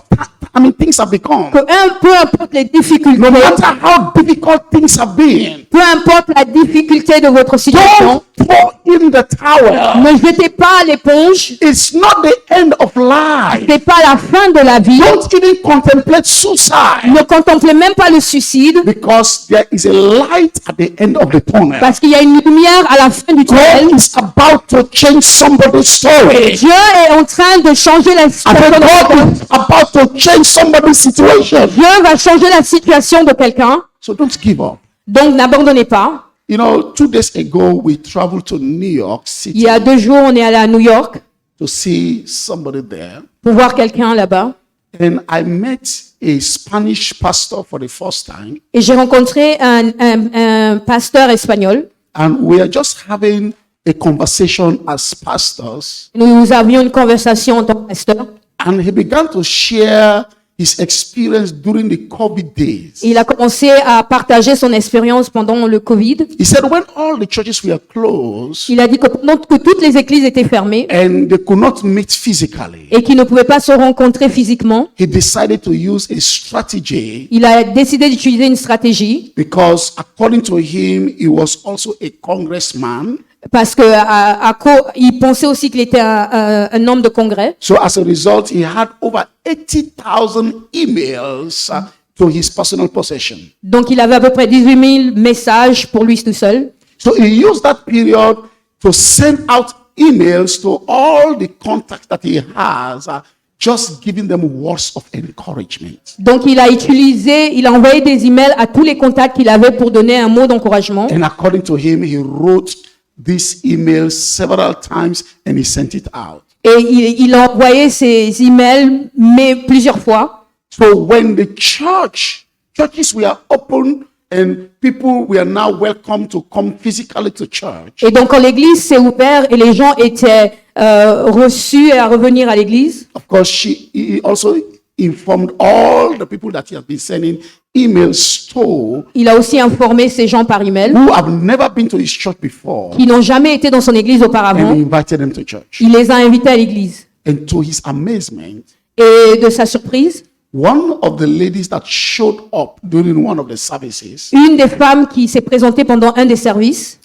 Speaker 1: things have become,
Speaker 2: que peu importe les difficultés,
Speaker 1: no matter how difficult things have been,
Speaker 2: peu importe la difficulté de votre situation,
Speaker 1: don't throw in the towel.
Speaker 2: ne jetez pas l'éponge.
Speaker 1: It's not the end of life.
Speaker 2: C'est pas la fin de la vie.
Speaker 1: Don't even contemplate suicide,
Speaker 2: Ne contemplez même pas le suicide
Speaker 1: because there is a light at the end of the tunnel.
Speaker 2: parce qu'il y a une lumière à la fin du tunnel.
Speaker 1: God is about to change somebody's story.
Speaker 2: Dieu est en train de changer la
Speaker 1: I
Speaker 2: situation.
Speaker 1: said, God is about to change somebody's situation.
Speaker 2: Dieu va changer la situation de quelqu'un.
Speaker 1: So don't give up.
Speaker 2: Donc n'abandonnez pas.
Speaker 1: You know, 2 days ago, we traveled to New York
Speaker 2: Il
Speaker 1: City
Speaker 2: y a 2 jours, on est allé à New York
Speaker 1: to see somebody there.
Speaker 2: pour voir quelqu'un là-bas.
Speaker 1: And I met a Spanish pastor for the first time.
Speaker 2: Et j'ai rencontré un pasteur espagnol.
Speaker 1: And we are just having a conversation as pastors.
Speaker 2: Nous avions une conversation en tant que pasteur.
Speaker 1: And he began to share his experience during the COVID days.
Speaker 2: Il a commencé à partager son expérience pendant le Covid.
Speaker 1: He said when all the churches were closed
Speaker 2: Il a dit que pendant que toutes les églises étaient fermées
Speaker 1: and they could not meet physically,
Speaker 2: et qu'ils ne pouvaient pas se rencontrer physiquement,
Speaker 1: he decided to use a strategy
Speaker 2: il a décidé d'utiliser une stratégie
Speaker 1: because according to him, he was also a congressman.
Speaker 2: parce que il pensait aussi qu'il était un homme de congrès.
Speaker 1: So as a result, he had over 80,000 emails to his personal possession.
Speaker 2: Donc il avait à peu près 18 000 messages pour lui tout seul.
Speaker 1: So he used that period to send out emails to all the contacts that he has just giving them words of encouragement.
Speaker 2: Donc il a envoyé des emails à tous les contacts qu'il avait pour donner un mot d'encouragement.
Speaker 1: And according to him, he wrote this email several times and he sent it out.
Speaker 2: Et il a envoyé ces emails, mais plusieurs fois.
Speaker 1: So when the churches were open and people were now welcome to come physically to church,
Speaker 2: Et donc quand l'église s'est ouverte et les gens étaient reçus à revenir à l'église,
Speaker 1: of course, he also informed all the people that he has been sending emails to
Speaker 2: il a aussi informé ces gens par email
Speaker 1: who have never been to his church before
Speaker 2: qui n'ont jamais été dans son église
Speaker 1: and
Speaker 2: auparavant.
Speaker 1: invited them to church.
Speaker 2: Il les a invités à l'église.
Speaker 1: And to his amazement,
Speaker 2: Et de sa surprise,
Speaker 1: one of the ladies that showed up during one of the services
Speaker 2: une des femmes qui s'est présentée pendant un des services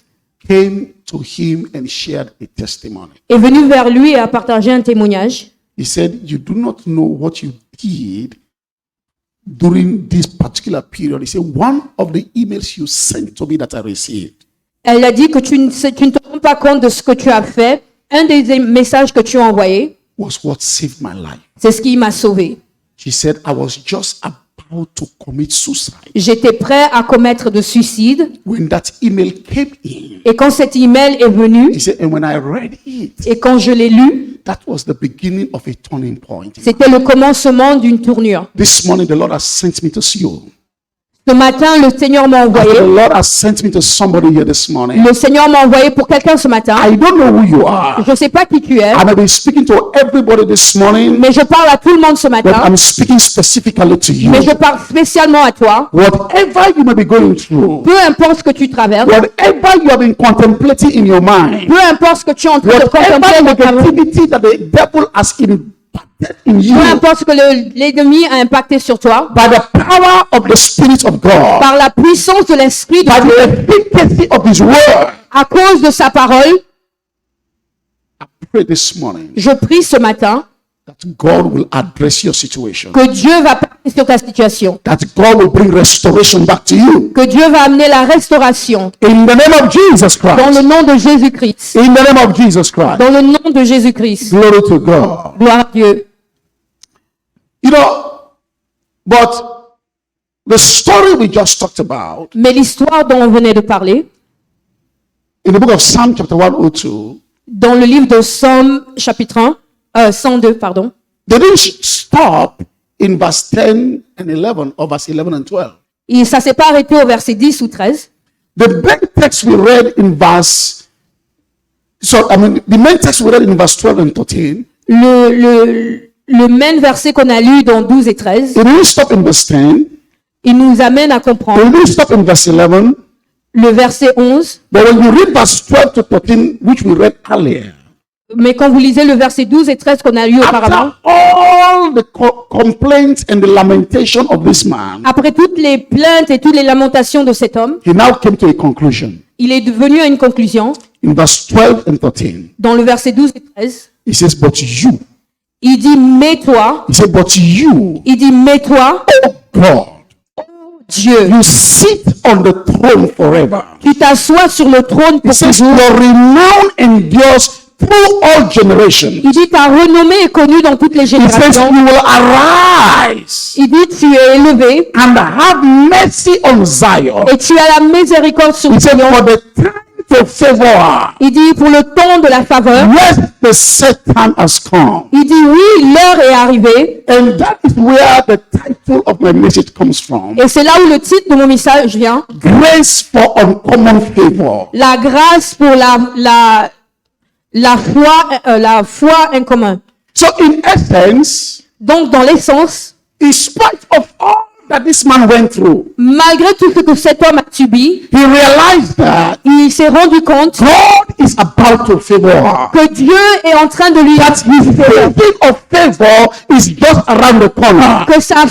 Speaker 1: came to him and shared a testimony.
Speaker 2: est venue vers lui et a partagé un témoignage.
Speaker 1: He said, "You do not know what you did during this particular period." He said, "One of the emails you sent to me that I received
Speaker 2: Elle a dit que tu ne te rends pas compte de ce que tu as fait. Un des messages que tu as envoyé,
Speaker 1: was what saved my life."
Speaker 2: c'est ce qui m'a sauvé.
Speaker 1: She said, "I was just about to commit suicide
Speaker 2: J'étais prêt à commettre de suicide.
Speaker 1: when that email came in."
Speaker 2: Et quand cet email est venu,
Speaker 1: He said, "And when I read it,
Speaker 2: et quand je l'ai lu,
Speaker 1: that was the beginning of a turning point.
Speaker 2: c'était le commencement d'une tournure.
Speaker 1: This morning, the Lord has sent me to see you.
Speaker 2: Ce matin, le Seigneur m'a
Speaker 1: The
Speaker 2: envoyé.
Speaker 1: Lord has sent me to somebody here this morning.
Speaker 2: Le Seigneur m'a envoyé pour quelqu'un ce matin.
Speaker 1: I don't know who you are.
Speaker 2: Je ne sais pas qui tu es,
Speaker 1: I may be speaking to everybody this morning,
Speaker 2: mais je parle à tout le monde ce
Speaker 1: but
Speaker 2: matin.
Speaker 1: I'm speaking specifically to you.
Speaker 2: Mais je parle spécialement à toi.
Speaker 1: Whatever you may be going through,
Speaker 2: Peu importe ce que tu traverses,
Speaker 1: whatever you have been contemplating in your mind,
Speaker 2: peu importe ce que tu es en train de
Speaker 1: whatever
Speaker 2: contempler dans ta vie,
Speaker 1: negativity that the devil has impacted in you,
Speaker 2: peu importe ce que l'ennemi a impacté sur toi,
Speaker 1: by the power of the Spirit of God,
Speaker 2: par la puissance de l'Esprit de
Speaker 1: by
Speaker 2: Dieu,
Speaker 1: the efficacy of His Word,
Speaker 2: à cause de sa parole,
Speaker 1: I pray this morning
Speaker 2: je prie ce matin
Speaker 1: that God will address your situation,
Speaker 2: que Dieu va parler sur ta situation,
Speaker 1: that God will bring restoration back to you.
Speaker 2: que Dieu va amener la restauration
Speaker 1: In the name of Jesus
Speaker 2: dans
Speaker 1: Christ.
Speaker 2: le nom de Jésus-Christ.
Speaker 1: In the name of Jesus Christ.
Speaker 2: Dans le nom de Jésus-Christ.
Speaker 1: Glory to God.
Speaker 2: Gloire à Dieu.
Speaker 1: You know, but the story we just talked about
Speaker 2: Mais l'histoire dont on venait de parler,
Speaker 1: in the book of Psalm chapter 102,
Speaker 2: dans le livre de Somme chapitre 102, pardon,
Speaker 1: they didn't stop in verse 10 and 11 or verse 11 and 12.
Speaker 2: et ça s'est pas arrêté au verset 10 ou 13.
Speaker 1: The main text we read in verse, the main text we read in verse 12 and 13,
Speaker 2: Le même verset qu'on a lu dans 12 et 13,
Speaker 1: it didn't stop in verse 10,
Speaker 2: il nous amène à
Speaker 1: it
Speaker 2: comprendre
Speaker 1: didn't stop in verse 11,
Speaker 2: le verset 11.
Speaker 1: but when you read verse 12 to 13, which we read earlier,
Speaker 2: Mais quand vous lisez le verset 12 et 13 qu'on a lu auparavant,
Speaker 1: after all the complaints and the lamentation of this man,
Speaker 2: après toutes les plaintes et toutes les lamentations de cet homme,
Speaker 1: he now came to a conclusion.
Speaker 2: il est venu à une conclusion
Speaker 1: In verse 12 and 13,
Speaker 2: dans le verset 12 et 13.
Speaker 1: he says, "But you,"
Speaker 2: Il dit, mais-toi,
Speaker 1: he said, "But you,
Speaker 2: il dit, mais-toi,
Speaker 1: God,
Speaker 2: Dieu,
Speaker 1: you sit on the throne forever."
Speaker 2: tu t'assois sur le trône
Speaker 1: He
Speaker 2: pour
Speaker 1: says,
Speaker 2: toujours.
Speaker 1: "Your renown endures through all generations."
Speaker 2: Il dit, ta renommée est connue dans toutes les
Speaker 1: He says,
Speaker 2: générations.
Speaker 1: "You will arise
Speaker 2: Il dit, tu es élevé
Speaker 1: and have mercy on Zion."
Speaker 2: et tu as la miséricorde sur
Speaker 1: He said,
Speaker 2: Sion.
Speaker 1: "For the time to favor,
Speaker 2: Il dit, pour le temps de la faveur,
Speaker 1: yes, the set time has come."
Speaker 2: il dit, oui, l'heure est arrivée.
Speaker 1: And that is where the title of my message comes from.
Speaker 2: Et c'est là où le titre de mon message vient.
Speaker 1: Grace for uncommon favor.
Speaker 2: La grâce pour la foi en commun.
Speaker 1: So in essence,
Speaker 2: Donc, dans l'essence,
Speaker 1: in spite of all that this man went through,
Speaker 2: malgré tout ce que cet homme a subi,
Speaker 1: he realized that
Speaker 2: il s'est rendu compte
Speaker 1: God is about to favor her.
Speaker 2: que Dieu est en train de lui
Speaker 1: That his season of favor is just around the corner.
Speaker 2: que sa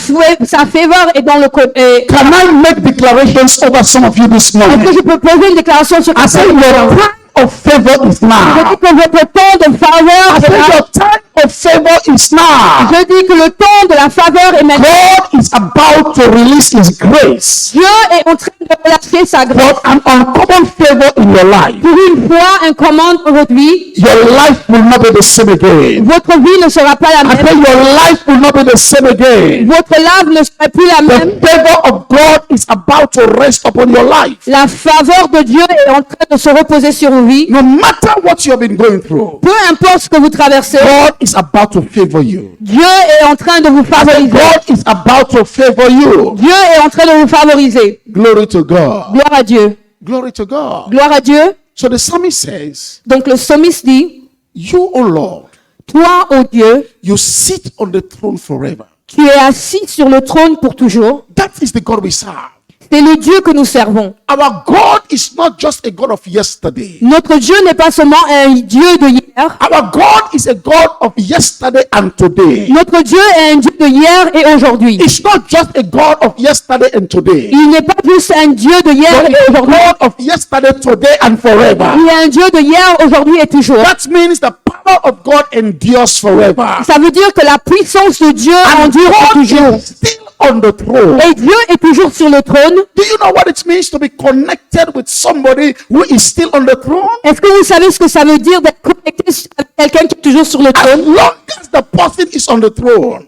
Speaker 2: faveur est dans le côté.
Speaker 1: Can I make declarations over some of you this
Speaker 2: Est-ce que
Speaker 1: morning?
Speaker 2: je peux poser une déclaration sur
Speaker 1: I say your time of favor is
Speaker 2: Je
Speaker 1: now.
Speaker 2: dis que votre temps de
Speaker 1: I
Speaker 2: faveur
Speaker 1: say
Speaker 2: est là.
Speaker 1: your time of favor is now.
Speaker 2: Je dis que le temps de la faveur est maintenant.
Speaker 1: God is about to release his grace.
Speaker 2: Dieu est en train de relâcher chercher sa grâce.
Speaker 1: for an uncommon favor in your life,
Speaker 2: Pour une fois, un commande aujourd'hui,
Speaker 1: your life will not be the same again.
Speaker 2: votre vie ne sera pas la
Speaker 1: I
Speaker 2: même.
Speaker 1: say your life will not be the same again.
Speaker 2: Votre lave ne sera plus la même.
Speaker 1: The favor of God is about to rest upon your life.
Speaker 2: La faveur de Dieu est en train de se reposer sur vos vies.
Speaker 1: No matter what you have been going through,
Speaker 2: Peu importe ce que vous traversez,
Speaker 1: God is about to favor you.
Speaker 2: Dieu est en train de vous favoriser.
Speaker 1: God is about to favor you.
Speaker 2: Dieu est en train de vous favoriser.
Speaker 1: Glory to God.
Speaker 2: Gloire à Dieu.
Speaker 1: Glory to God.
Speaker 2: Gloire à Dieu.
Speaker 1: So the psalmist says,
Speaker 2: Donc le psalmiste dit,
Speaker 1: you, O Lord,
Speaker 2: toi, ô Dieu,
Speaker 1: you sit on the throne forever.
Speaker 2: tu es assis sur le trône pour toujours.
Speaker 1: That is the God we serve.
Speaker 2: C'est le Dieu que nous servons.
Speaker 1: Our God is not just a God of yesterday.
Speaker 2: Notre Dieu n'est pas seulement un Dieu de hier.
Speaker 1: Our God is a God of yesterday and today.
Speaker 2: Notre Dieu est un Dieu de hier et aujourd'hui.
Speaker 1: It's not just a God of yesterday and today.
Speaker 2: Il n'est pas juste un Dieu de hier
Speaker 1: But
Speaker 2: et
Speaker 1: a
Speaker 2: aujourd'hui.
Speaker 1: God of yesterday, today, and forever.
Speaker 2: Il est un Dieu de hier, aujourd'hui et toujours.
Speaker 1: That means the power of God endures forever.
Speaker 2: Ça veut dire que la puissance de Dieu
Speaker 1: And
Speaker 2: endure pour
Speaker 1: God
Speaker 2: toujours.
Speaker 1: is still on the throne.
Speaker 2: Et Dieu est toujours sur le trône.
Speaker 1: Do you know what it means to be connected with somebody who is still on the throne?
Speaker 2: Est-ce que vous savez ce que ça veut dire d'être connecté à quelqu'un qui est toujours sur le
Speaker 1: As
Speaker 2: trône?
Speaker 1: long as the person is on the throne,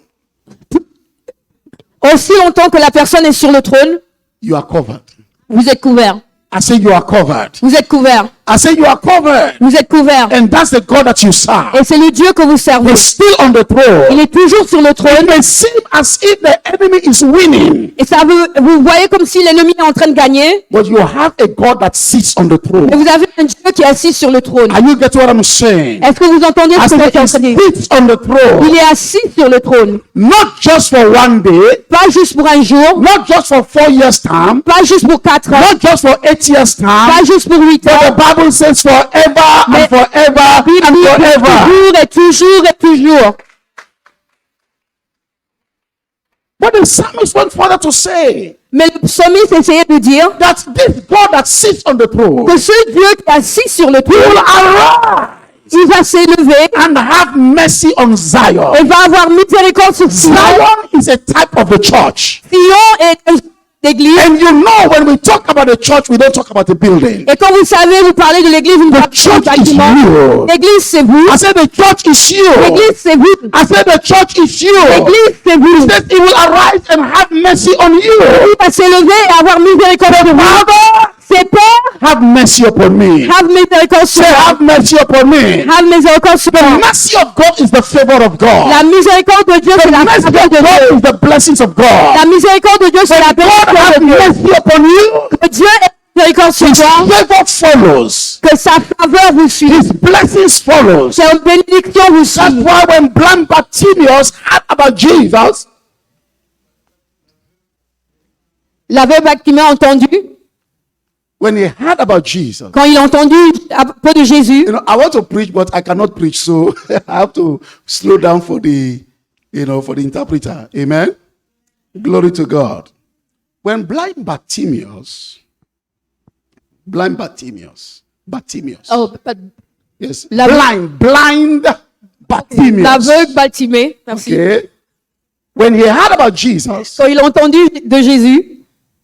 Speaker 2: Aussi longtemps que la personne est sur le trône,
Speaker 1: you are covered.
Speaker 2: vous êtes couvert.
Speaker 1: I say you are covered.
Speaker 2: Vous êtes couvert.
Speaker 1: I say you are covered.
Speaker 2: Vous êtes couvert.
Speaker 1: And that's the God that you serve.
Speaker 2: Et c'est le Dieu que vous servez.
Speaker 1: He's still on the
Speaker 2: Il
Speaker 1: throne.
Speaker 2: est toujours sur le
Speaker 1: It
Speaker 2: trône.
Speaker 1: may seem as if the enemy is winning,
Speaker 2: Et ça veut, vous voyez comme si l'ennemi est en train de gagner.
Speaker 1: but you have a God that sits on the
Speaker 2: Et
Speaker 1: throne.
Speaker 2: vous avez un Dieu qui est assis sur le trône.
Speaker 1: Are you getting what I'm saying?
Speaker 2: Est-ce que vous entendez
Speaker 1: I
Speaker 2: ce que je
Speaker 1: said
Speaker 2: suis en
Speaker 1: he
Speaker 2: train de dire?
Speaker 1: sits on the throne,
Speaker 2: Il est assis sur le trône.
Speaker 1: not just for one day,
Speaker 2: Pas juste pour un jour.
Speaker 1: not just for 4 years time,
Speaker 2: Pas juste pour 4 ans.
Speaker 1: not just for 8 years time,
Speaker 2: Pas juste pour 8
Speaker 1: but
Speaker 2: ans.
Speaker 1: the Bible says forever and forever and forever.
Speaker 2: Toujours et toujours et toujours.
Speaker 1: But the psalmist went further to say
Speaker 2: Mais le psalmiste essayait de dire
Speaker 1: that this God that sits on the throne
Speaker 2: que ce Dieu qui est assis sur le
Speaker 1: will
Speaker 2: trône,
Speaker 1: arise
Speaker 2: il va s'élever
Speaker 1: and have mercy on Zion.
Speaker 2: et va avoir miséricorde sur Sion.
Speaker 1: Zion is a type of the church.
Speaker 2: Sion est une église.
Speaker 1: And you know, when we talk about the church, we don't talk about the building.
Speaker 2: Et quand vous savez, vous parlez de l'église, vous ne parlez pas
Speaker 1: church
Speaker 2: du
Speaker 1: is
Speaker 2: bâtiment.
Speaker 1: you.
Speaker 2: L'église, c'est vous.
Speaker 1: I said the church is you.
Speaker 2: L'église, c'est vous.
Speaker 1: I said the church is you.
Speaker 2: L'église, c'est vous.
Speaker 1: That he will arise and have mercy on you.
Speaker 2: Il va s'élever et avoir miséricorde sur vous.
Speaker 1: Father,
Speaker 2: Ses pères,
Speaker 1: have mercy upon me.
Speaker 2: have miséricorde sur
Speaker 1: Say,
Speaker 2: moi.
Speaker 1: have mercy upon me.
Speaker 2: Have miséricorde sur
Speaker 1: The
Speaker 2: moi.
Speaker 1: mercy of God is the favor of God.
Speaker 2: La miséricorde de Dieu, c'est la
Speaker 1: Mercy
Speaker 2: faveur
Speaker 1: of
Speaker 2: de Dieu.
Speaker 1: God is the blessings of God.
Speaker 2: La miséricorde de Dieu, c'est la
Speaker 1: God have
Speaker 2: bénédiction de Dieu.
Speaker 1: mercy upon you.
Speaker 2: Que Dieu ait miséricorde sur
Speaker 1: His
Speaker 2: toi.
Speaker 1: favor follows.
Speaker 2: Que sa faveur vous suive.
Speaker 1: His blessings follows.
Speaker 2: Sa bénédiction vous
Speaker 1: That's
Speaker 2: suive.
Speaker 1: why when blind Bartimaeus heard about Jesus,
Speaker 2: L'aveugle Bartimée a entendu,
Speaker 1: when he heard about Jesus,
Speaker 2: quand il a entendu un peu de Jésus,
Speaker 1: you know, I want to preach, but I cannot preach, so I have to slow down for the, for the interpreter. Amen. Glory to God. When blind Bartimaeus,
Speaker 2: oh,
Speaker 1: yes,
Speaker 2: l'aveugle-
Speaker 1: blind Bartimaeus.
Speaker 2: l'aveugle Bartimée, merci.
Speaker 1: Okay. When he heard about Jesus,
Speaker 2: Quand il a entendu de Jésus,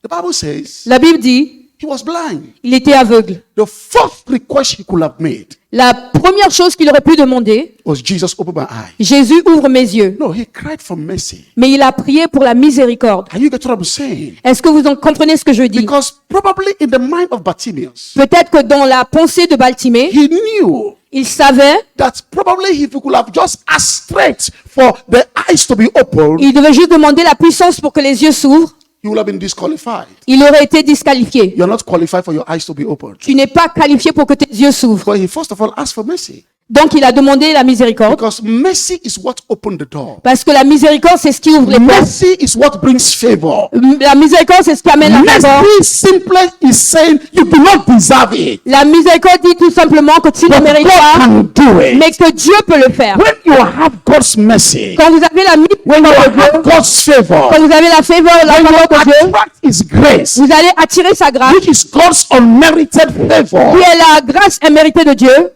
Speaker 1: the Bible says
Speaker 2: la Bible dit,
Speaker 1: he was blind.
Speaker 2: il était aveugle.
Speaker 1: The first request he could have made
Speaker 2: La première chose qu'il aurait pu demander,
Speaker 1: was, Jesus, open my eye.
Speaker 2: Jésus ouvre mes yeux.
Speaker 1: No, he cried for mercy.
Speaker 2: Mais il a prié pour la miséricorde.
Speaker 1: Are you getting what I'm saying?
Speaker 2: Est-ce que vous en comprenez ce que je dis?
Speaker 1: Because probably in the mind of Bartimaeus,
Speaker 2: Peut-être que dans la pensée de Bartimée,
Speaker 1: he knew
Speaker 2: il savait,
Speaker 1: that probably if he could have just asked straight for the eyes to be opened,
Speaker 2: il devait juste demander la puissance pour que les yeux s'ouvrent.
Speaker 1: he would have been disqualified.
Speaker 2: Il aurait été disqualifié.
Speaker 1: You're not qualified for your eyes to be opened.
Speaker 2: Tu n'es pas qualifié pour que tes yeux s'ouvrent.
Speaker 1: But he first of all asked for mercy.
Speaker 2: Donc il a demandé la miséricorde.
Speaker 1: Because mercy is what opened the door.
Speaker 2: Parce que la miséricorde, c'est ce qui ouvre les portes.
Speaker 1: Mercy is what brings favor.
Speaker 2: La miséricorde, c'est ce qui amène la faveur.
Speaker 1: Mercy simply is saying you do not deserve it.
Speaker 2: La miséricorde dit tout simplement que tu ne
Speaker 1: But
Speaker 2: mérites
Speaker 1: God
Speaker 2: pas,
Speaker 1: can do it.
Speaker 2: mais que Dieu peut le faire.
Speaker 1: When you have God's mercy,
Speaker 2: Quand vous avez la
Speaker 1: when you
Speaker 2: miséricorde de
Speaker 1: have
Speaker 2: Dieu,
Speaker 1: God's favor,
Speaker 2: quand vous avez la faveur de Dieu,
Speaker 1: attract His grace,
Speaker 2: vous allez attirer sa grâce,
Speaker 1: which is God's unmerited favor.
Speaker 2: qui est la grâce imméritée de Dieu.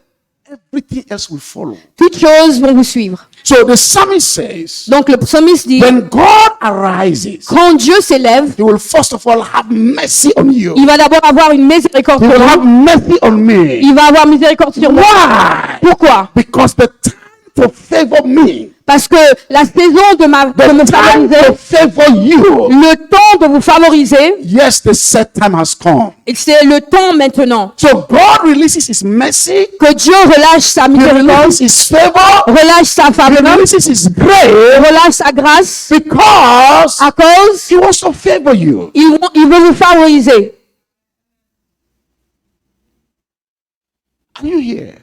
Speaker 1: everything else will follow.
Speaker 2: Toutes choses vont vous suivre.
Speaker 1: So the psalmist says,
Speaker 2: Donc le psalmiste dit,
Speaker 1: when God arises,
Speaker 2: quand Dieu s'élève,
Speaker 1: he will first of all have mercy on you.
Speaker 2: il va d'abord avoir une miséricorde
Speaker 1: He
Speaker 2: sur
Speaker 1: will have
Speaker 2: vous.
Speaker 1: mercy on me.
Speaker 2: Il va avoir miséricorde sur moi.
Speaker 1: Why?
Speaker 2: Pourquoi?
Speaker 1: Because the time to favor me,
Speaker 2: Parce que la saison de me
Speaker 1: the time
Speaker 2: favoriser,
Speaker 1: to favor you,
Speaker 2: le temps de vous favoriser,
Speaker 1: yes, the set time has come.
Speaker 2: et c'est le temps maintenant.
Speaker 1: So God releases his mercy,
Speaker 2: Que Dieu relâche sa
Speaker 1: he
Speaker 2: miséricorde,
Speaker 1: releases his favor,
Speaker 2: relâche sa
Speaker 1: he
Speaker 2: faveur,
Speaker 1: releases his grace,
Speaker 2: relâche sa grâce,
Speaker 1: because
Speaker 2: à cause,
Speaker 1: he wants to favor you.
Speaker 2: il veut vous favoriser.
Speaker 1: Are you here?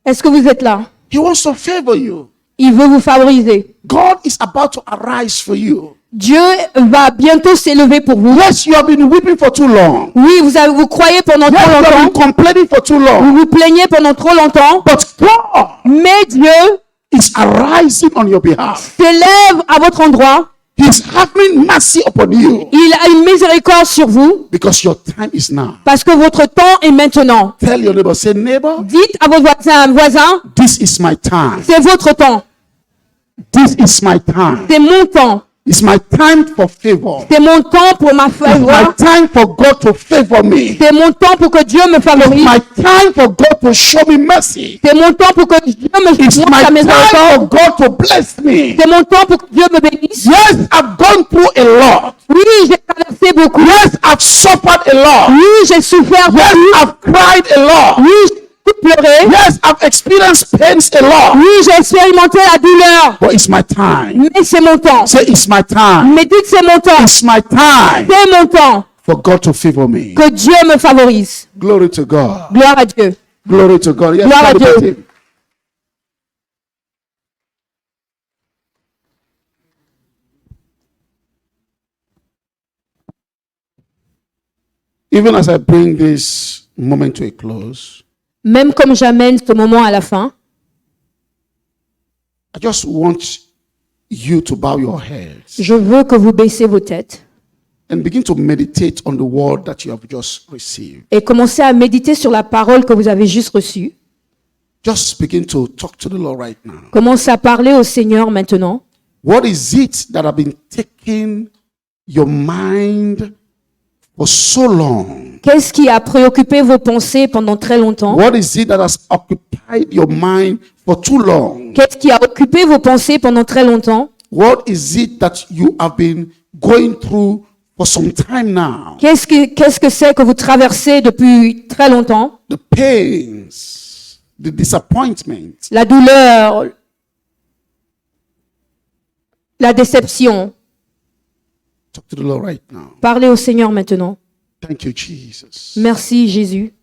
Speaker 2: Est-ce que vous êtes là?
Speaker 1: He wants to favor you.
Speaker 2: Il veut vous favoriser.
Speaker 1: God is about to arise for you.
Speaker 2: Dieu va bientôt s'élever pour vous.
Speaker 1: Yes, you have been weeping for too long.
Speaker 2: Oui, vous croyez pendant
Speaker 1: Yes,
Speaker 2: trop
Speaker 1: you have been
Speaker 2: longtemps.
Speaker 1: complaining for too long.
Speaker 2: Vous vous plaignez pendant trop longtemps.
Speaker 1: But God
Speaker 2: Mais Dieu
Speaker 1: is arising on your behalf.
Speaker 2: s'élève à votre endroit.
Speaker 1: He's having mercy upon you
Speaker 2: Il a une miséricorde sur vous
Speaker 1: because your time is now.
Speaker 2: parce que votre temps est maintenant.
Speaker 1: Tell your neighbor, say, neighbor,
Speaker 2: Dites à votre voisin,
Speaker 1: this is my time.
Speaker 2: c'est votre temps.
Speaker 1: This is my time.
Speaker 2: C'est mon temps.
Speaker 1: It's my time for favor.
Speaker 2: C'est mon temps pour ma
Speaker 1: It's my
Speaker 2: faveur.
Speaker 1: time for God to favor me.
Speaker 2: C'est mon temps pour que Dieu me
Speaker 1: It's
Speaker 2: favorise.
Speaker 1: my time for God to show me mercy.
Speaker 2: C'est mon temps pour que Dieu me
Speaker 1: It's
Speaker 2: montre
Speaker 1: my
Speaker 2: sa
Speaker 1: time
Speaker 2: miséricorde.
Speaker 1: for God to bless me.
Speaker 2: C'est mon temps pour que Dieu me bénisse.
Speaker 1: Yes, I've gone through a lot.
Speaker 2: Oui, j'ai traversé beaucoup.
Speaker 1: Yes, I've suffered a lot.
Speaker 2: Oui, j'ai souffert
Speaker 1: Yes,
Speaker 2: beaucoup.
Speaker 1: I've cried a lot.
Speaker 2: Oui, j'ai pleuré.
Speaker 1: Yes, I've experienced pains a lot.
Speaker 2: Oui, j'ai expérimenté la douleur.
Speaker 1: But it's my time.
Speaker 2: Mais c'est mon temps.
Speaker 1: Say, it's my time.
Speaker 2: Mais dites c'est mon temps.
Speaker 1: It's my time
Speaker 2: C'est mon temps.
Speaker 1: for God to favor me.
Speaker 2: Que Dieu me favorise.
Speaker 1: Glory to God.
Speaker 2: Gloire à Dieu.
Speaker 1: Glory to God. Yes,
Speaker 2: Gloire à
Speaker 1: Daddy,
Speaker 2: Dieu.
Speaker 1: Daddy. Even as I bring this moment to a close,
Speaker 2: Même comme j'amène ce moment à la fin,
Speaker 1: I just want you to bow your heads
Speaker 2: je veux que vous baissez vos têtes
Speaker 1: and begin to meditate on the word that you have just received.
Speaker 2: et commencez à méditer sur la parole que vous avez juste reçue.
Speaker 1: Just begin to talk to the Lord right now.
Speaker 2: Commencez à parler au Seigneur maintenant.
Speaker 1: What is it that have been taking your mind for so long?
Speaker 2: Qu'est-ce qui a préoccupé vos pensées pendant très longtemps?
Speaker 1: What is it that has occupied your mind for too long?
Speaker 2: Qu'est-ce qui a occupé vos pensées pendant très longtemps?
Speaker 1: What is it that you have been going through for some time now?
Speaker 2: Qu'est-ce que c'est que vous traversez depuis très longtemps?
Speaker 1: The pains, the disappointment,
Speaker 2: La douleur, la déception.
Speaker 1: talk to the Lord right now.
Speaker 2: Parlez au Seigneur maintenant.
Speaker 1: Thank you, Jesus.
Speaker 2: Merci Jésus.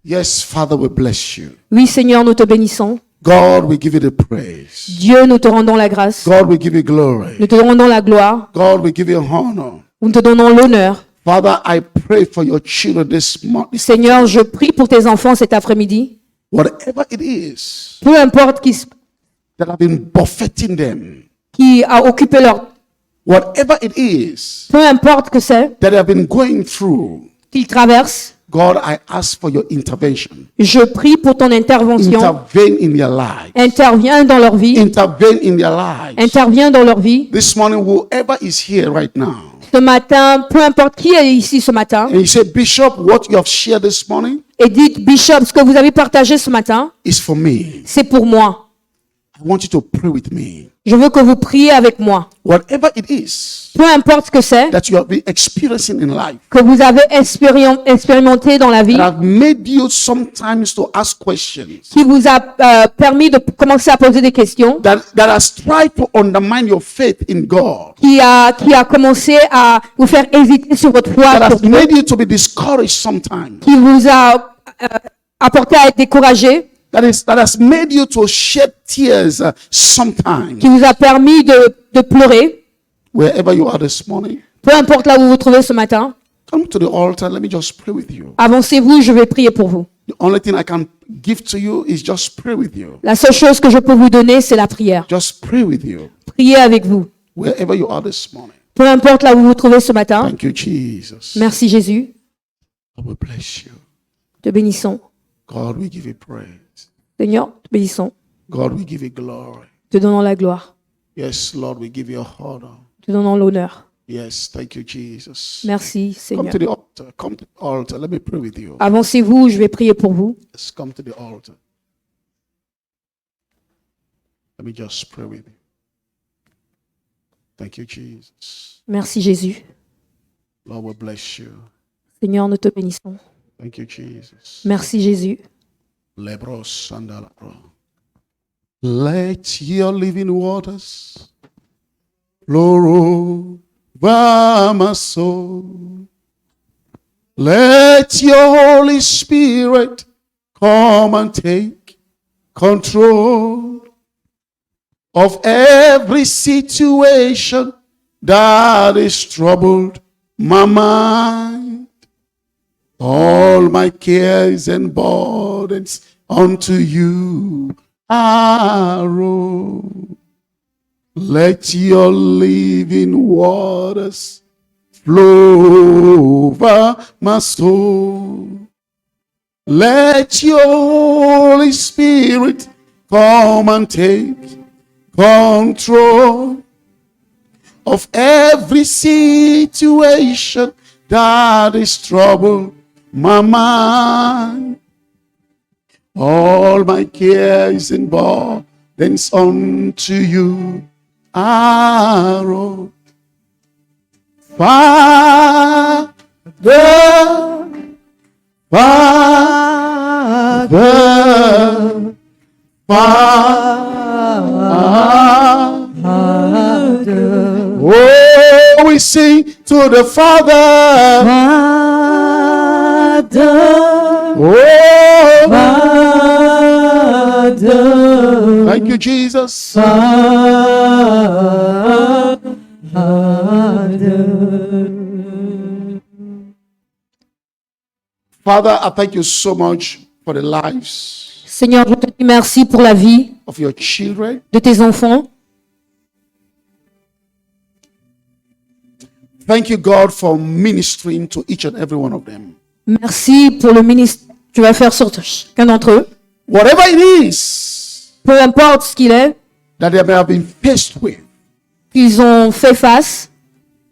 Speaker 1: Yes, Father, we bless you.
Speaker 2: Oui Seigneur, nous te bénissons.
Speaker 1: God, we give you the praise.
Speaker 2: Dieu, nous te rendons la grâce.
Speaker 1: God, we give you glory.
Speaker 2: Nous te rendons la gloire.
Speaker 1: God, we give you honor.
Speaker 2: Nous te donnons l'honneur.
Speaker 1: Father, I pray for your children this month.
Speaker 2: Seigneur, je prie pour tes enfants cet après-midi.
Speaker 1: Whatever it is
Speaker 2: Peu importe
Speaker 1: that have been buffeting them,
Speaker 2: qui a occupé leur...
Speaker 1: whatever it is
Speaker 2: Peu importe que c'est
Speaker 1: that they have been going through,
Speaker 2: qu'ils traversent,
Speaker 1: God, I ask for your intervention.
Speaker 2: je prie pour ton intervention.
Speaker 1: Intervene in their lives.
Speaker 2: Interviens dans leur vie.
Speaker 1: Intervene in their lives.
Speaker 2: Interviens dans leur vie.
Speaker 1: This morning, whoever is here right now,
Speaker 2: Ce matin, peu importe qui est ici ce matin,
Speaker 1: and you say, Bishop, what you have shared this morning
Speaker 2: et dites, Bishop, ce que vous avez partagé ce matin,
Speaker 1: is for me.
Speaker 2: c'est pour moi.
Speaker 1: I want you to pray with me.
Speaker 2: Je veux que vous priez avec moi.
Speaker 1: Whatever it is
Speaker 2: Peu importe ce que c'est
Speaker 1: that you have been experiencing in life,
Speaker 2: que vous avez expérimenté dans la vie,
Speaker 1: that have made you sometimes to ask questions,
Speaker 2: qui vous a permis de commencer à poser des questions,
Speaker 1: that has tried to undermine your faith in God,
Speaker 2: qui a commencé à vous faire hésiter sur votre foi,
Speaker 1: that
Speaker 2: sur
Speaker 1: has
Speaker 2: Dieu,
Speaker 1: made you to be discouraged sometimes,
Speaker 2: qui vous a apporté à être découragé,
Speaker 1: that has made you to shed tears sometimes.
Speaker 2: qui vous a permis de pleurer.
Speaker 1: Wherever you are this morning,
Speaker 2: Peu importe là où vous vous trouvez ce matin,
Speaker 1: come to the altar. Let me just pray with you.
Speaker 2: avancez-vous, je vais prier pour vous.
Speaker 1: The only thing I can give to you is just pray with you.
Speaker 2: La seule chose que je peux vous donner, c'est la prière.
Speaker 1: Just pray with you.
Speaker 2: Priez avec vous.
Speaker 1: Wherever you are this morning.
Speaker 2: Peu importe là où vous vous trouvez ce matin.
Speaker 1: Thank you, Jesus.
Speaker 2: Merci Jésus.
Speaker 1: God will bless you.
Speaker 2: Te bénissons.
Speaker 1: God, we give you praise.
Speaker 2: Seigneur, te bénissons,
Speaker 1: God, we give you glory.
Speaker 2: te donnons la gloire,
Speaker 1: Yes, Lord, we give you honor.
Speaker 2: te donnons l'honneur.
Speaker 1: Yes, thank you, Jesus.
Speaker 2: Merci,
Speaker 1: Come
Speaker 2: Seigneur.
Speaker 1: to the altar. Come to the altar. Let me pray with you.
Speaker 2: Avancez-vous, je vais prier pour vous.
Speaker 1: Let's come to the altar. Let me just pray with you. Thank you, Jesus.
Speaker 2: Merci, Jésus.
Speaker 1: Lord, we bless you.
Speaker 2: Seigneur, nous te bénissons.
Speaker 1: Thank you, Jesus.
Speaker 2: Merci, Jésus.
Speaker 1: Lebros sandalabro. Let your living waters flow over my soul. Let your Holy Spirit come and take control of every situation that is troubled my mind. All my cares and burdens unto you I roll. Let your living waters flow over my soul. Let your Holy Spirit come and take control of every situation that is troubled my mind. All my cares and burdens unto you I roll. Father, Father, Father. Oh, we sing to the Father. Oh, thank you, Jesus. Father, I thank you so much for the lives
Speaker 2: Seigneur, je te dis merci pour la vie
Speaker 1: of your children.
Speaker 2: de tes enfants.
Speaker 1: Thank you, God, for ministering to each and every one of them.
Speaker 2: Merci pour le ministère que tu vas faire sur chacun d'entre eux.
Speaker 1: Whatever it is
Speaker 2: Peu importe ce qu'il est
Speaker 1: that they may have been faced with,
Speaker 2: qu'ils ont fait face,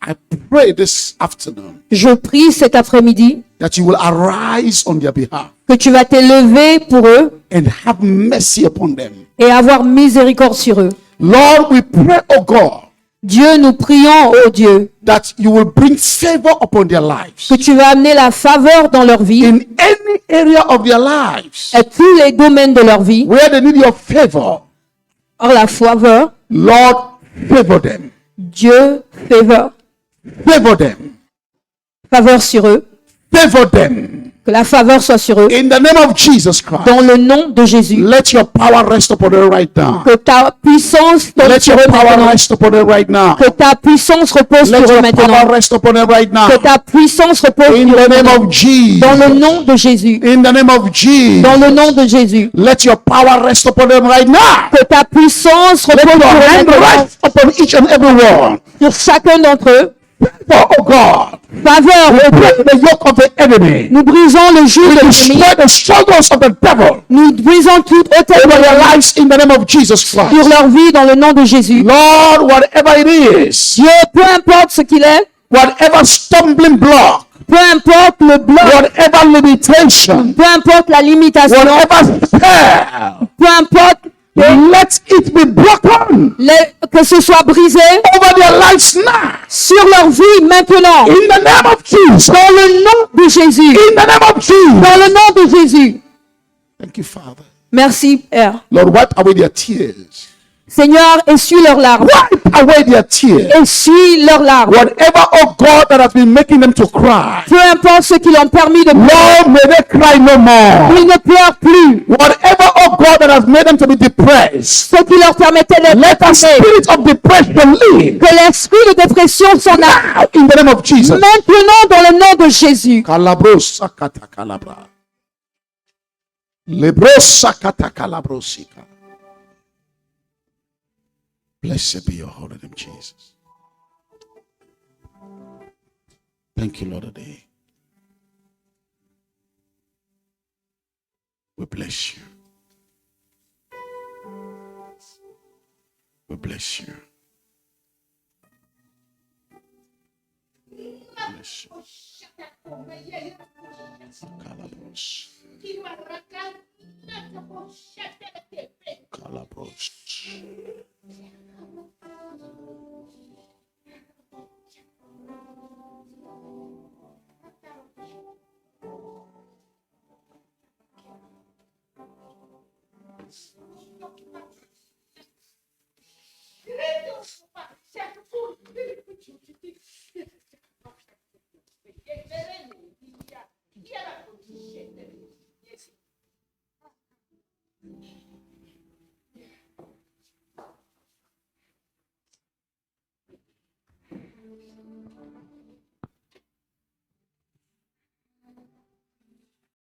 Speaker 1: I pray this afternoon
Speaker 2: je prie cet après-midi
Speaker 1: that you will arise on their behalf
Speaker 2: que tu vas t'élever pour eux
Speaker 1: and have mercy upon them.
Speaker 2: et avoir miséricorde sur eux.
Speaker 1: Lord, we pray, oh God,
Speaker 2: Dieu, nous prions, oh Dieu,
Speaker 1: that you will bring favor upon their lives
Speaker 2: que tu vas amener la faveur dans leur vie
Speaker 1: in any area of their lives
Speaker 2: et tous les domaines de leur vie.
Speaker 1: where they need your favor.
Speaker 2: Or la faveur,
Speaker 1: Lord, favor them.
Speaker 2: Dieu, faveur,
Speaker 1: Favor them.
Speaker 2: faveur sur eux,
Speaker 1: Favor them.
Speaker 2: que la faveur soit sur eux,
Speaker 1: In the name of Jesus Christ,
Speaker 2: dans le nom de Jésus.
Speaker 1: let your power rest upon them right now.
Speaker 2: Que ta puissance tombe
Speaker 1: Let
Speaker 2: sur
Speaker 1: your
Speaker 2: eux
Speaker 1: power
Speaker 2: maintenant.
Speaker 1: rest upon them right now.
Speaker 2: Que ta puissance repose
Speaker 1: Let
Speaker 2: sur eux
Speaker 1: your
Speaker 2: maintenant.
Speaker 1: power rest upon them right now.
Speaker 2: Que ta puissance repose
Speaker 1: In
Speaker 2: sur eux
Speaker 1: the name
Speaker 2: maintenant.
Speaker 1: of Jesus.
Speaker 2: Dans le nom de Jésus.
Speaker 1: In the name of Jesus.
Speaker 2: Dans le nom de Jésus.
Speaker 1: Let your power rest upon them right now.
Speaker 2: Que ta puissance
Speaker 1: Let
Speaker 2: repose
Speaker 1: your
Speaker 2: sur eux
Speaker 1: hand
Speaker 2: maintenant.
Speaker 1: rest upon each and every one.
Speaker 2: Sur chacun d'entre eux.
Speaker 1: For, oh God,
Speaker 2: Faveur, oh Dieu.
Speaker 1: break the yoke of the enemy.
Speaker 2: Nous brisons le joug de l'ennemi.
Speaker 1: Destroy the struggles of the devil
Speaker 2: Nous brisons toute hôtel
Speaker 1: over their lives in the name of Jesus
Speaker 2: sur
Speaker 1: Christ.
Speaker 2: leur vie dans le nom de Jésus.
Speaker 1: Lord, whatever it is,
Speaker 2: Dieu, peu importe ce qu'il est,
Speaker 1: whatever stumbling block,
Speaker 2: peu importe le bloc,
Speaker 1: whatever limitation,
Speaker 2: peu importe la limitation,
Speaker 1: whatever spell,
Speaker 2: peu importe
Speaker 1: let it be broken
Speaker 2: que ce soit brisé
Speaker 1: over their lives now.
Speaker 2: sur leur vie maintenant.
Speaker 1: In the name of Jesus.
Speaker 2: Dans le nom de Jésus.
Speaker 1: In the name of Jesus.
Speaker 2: Dans le nom de Jésus.
Speaker 1: Thank you, Father.
Speaker 2: Merci, Père.
Speaker 1: Lord, wipe away their tears.
Speaker 2: Seigneur, essuie leurs larmes.
Speaker 1: Wipe away their tears.
Speaker 2: Essuie leurs larmes.
Speaker 1: Whatever, oh God, that has been making them to cry.
Speaker 2: Peu importe ce qui l'ont permis de pleurer.
Speaker 1: Lord, may they cry no more.
Speaker 2: Ils ne pleurent plus.
Speaker 1: Whatever, oh God, that has made them to be depressed.
Speaker 2: Ce qui leur permettait d'être
Speaker 1: Let the
Speaker 2: déprimés.
Speaker 1: spirit of depression leave.
Speaker 2: Que l'esprit de dépression s'en aille.
Speaker 1: Now, in the name of Jesus.
Speaker 2: Maintenant, dans le nom de Jésus.
Speaker 1: Calabros sakata calabra. Lebros sakata calabrosika. Blessed be your holy name, Jesus. Thank you, Lord, today. We bless you. We bless you. Bless you. Calabros. Calabros.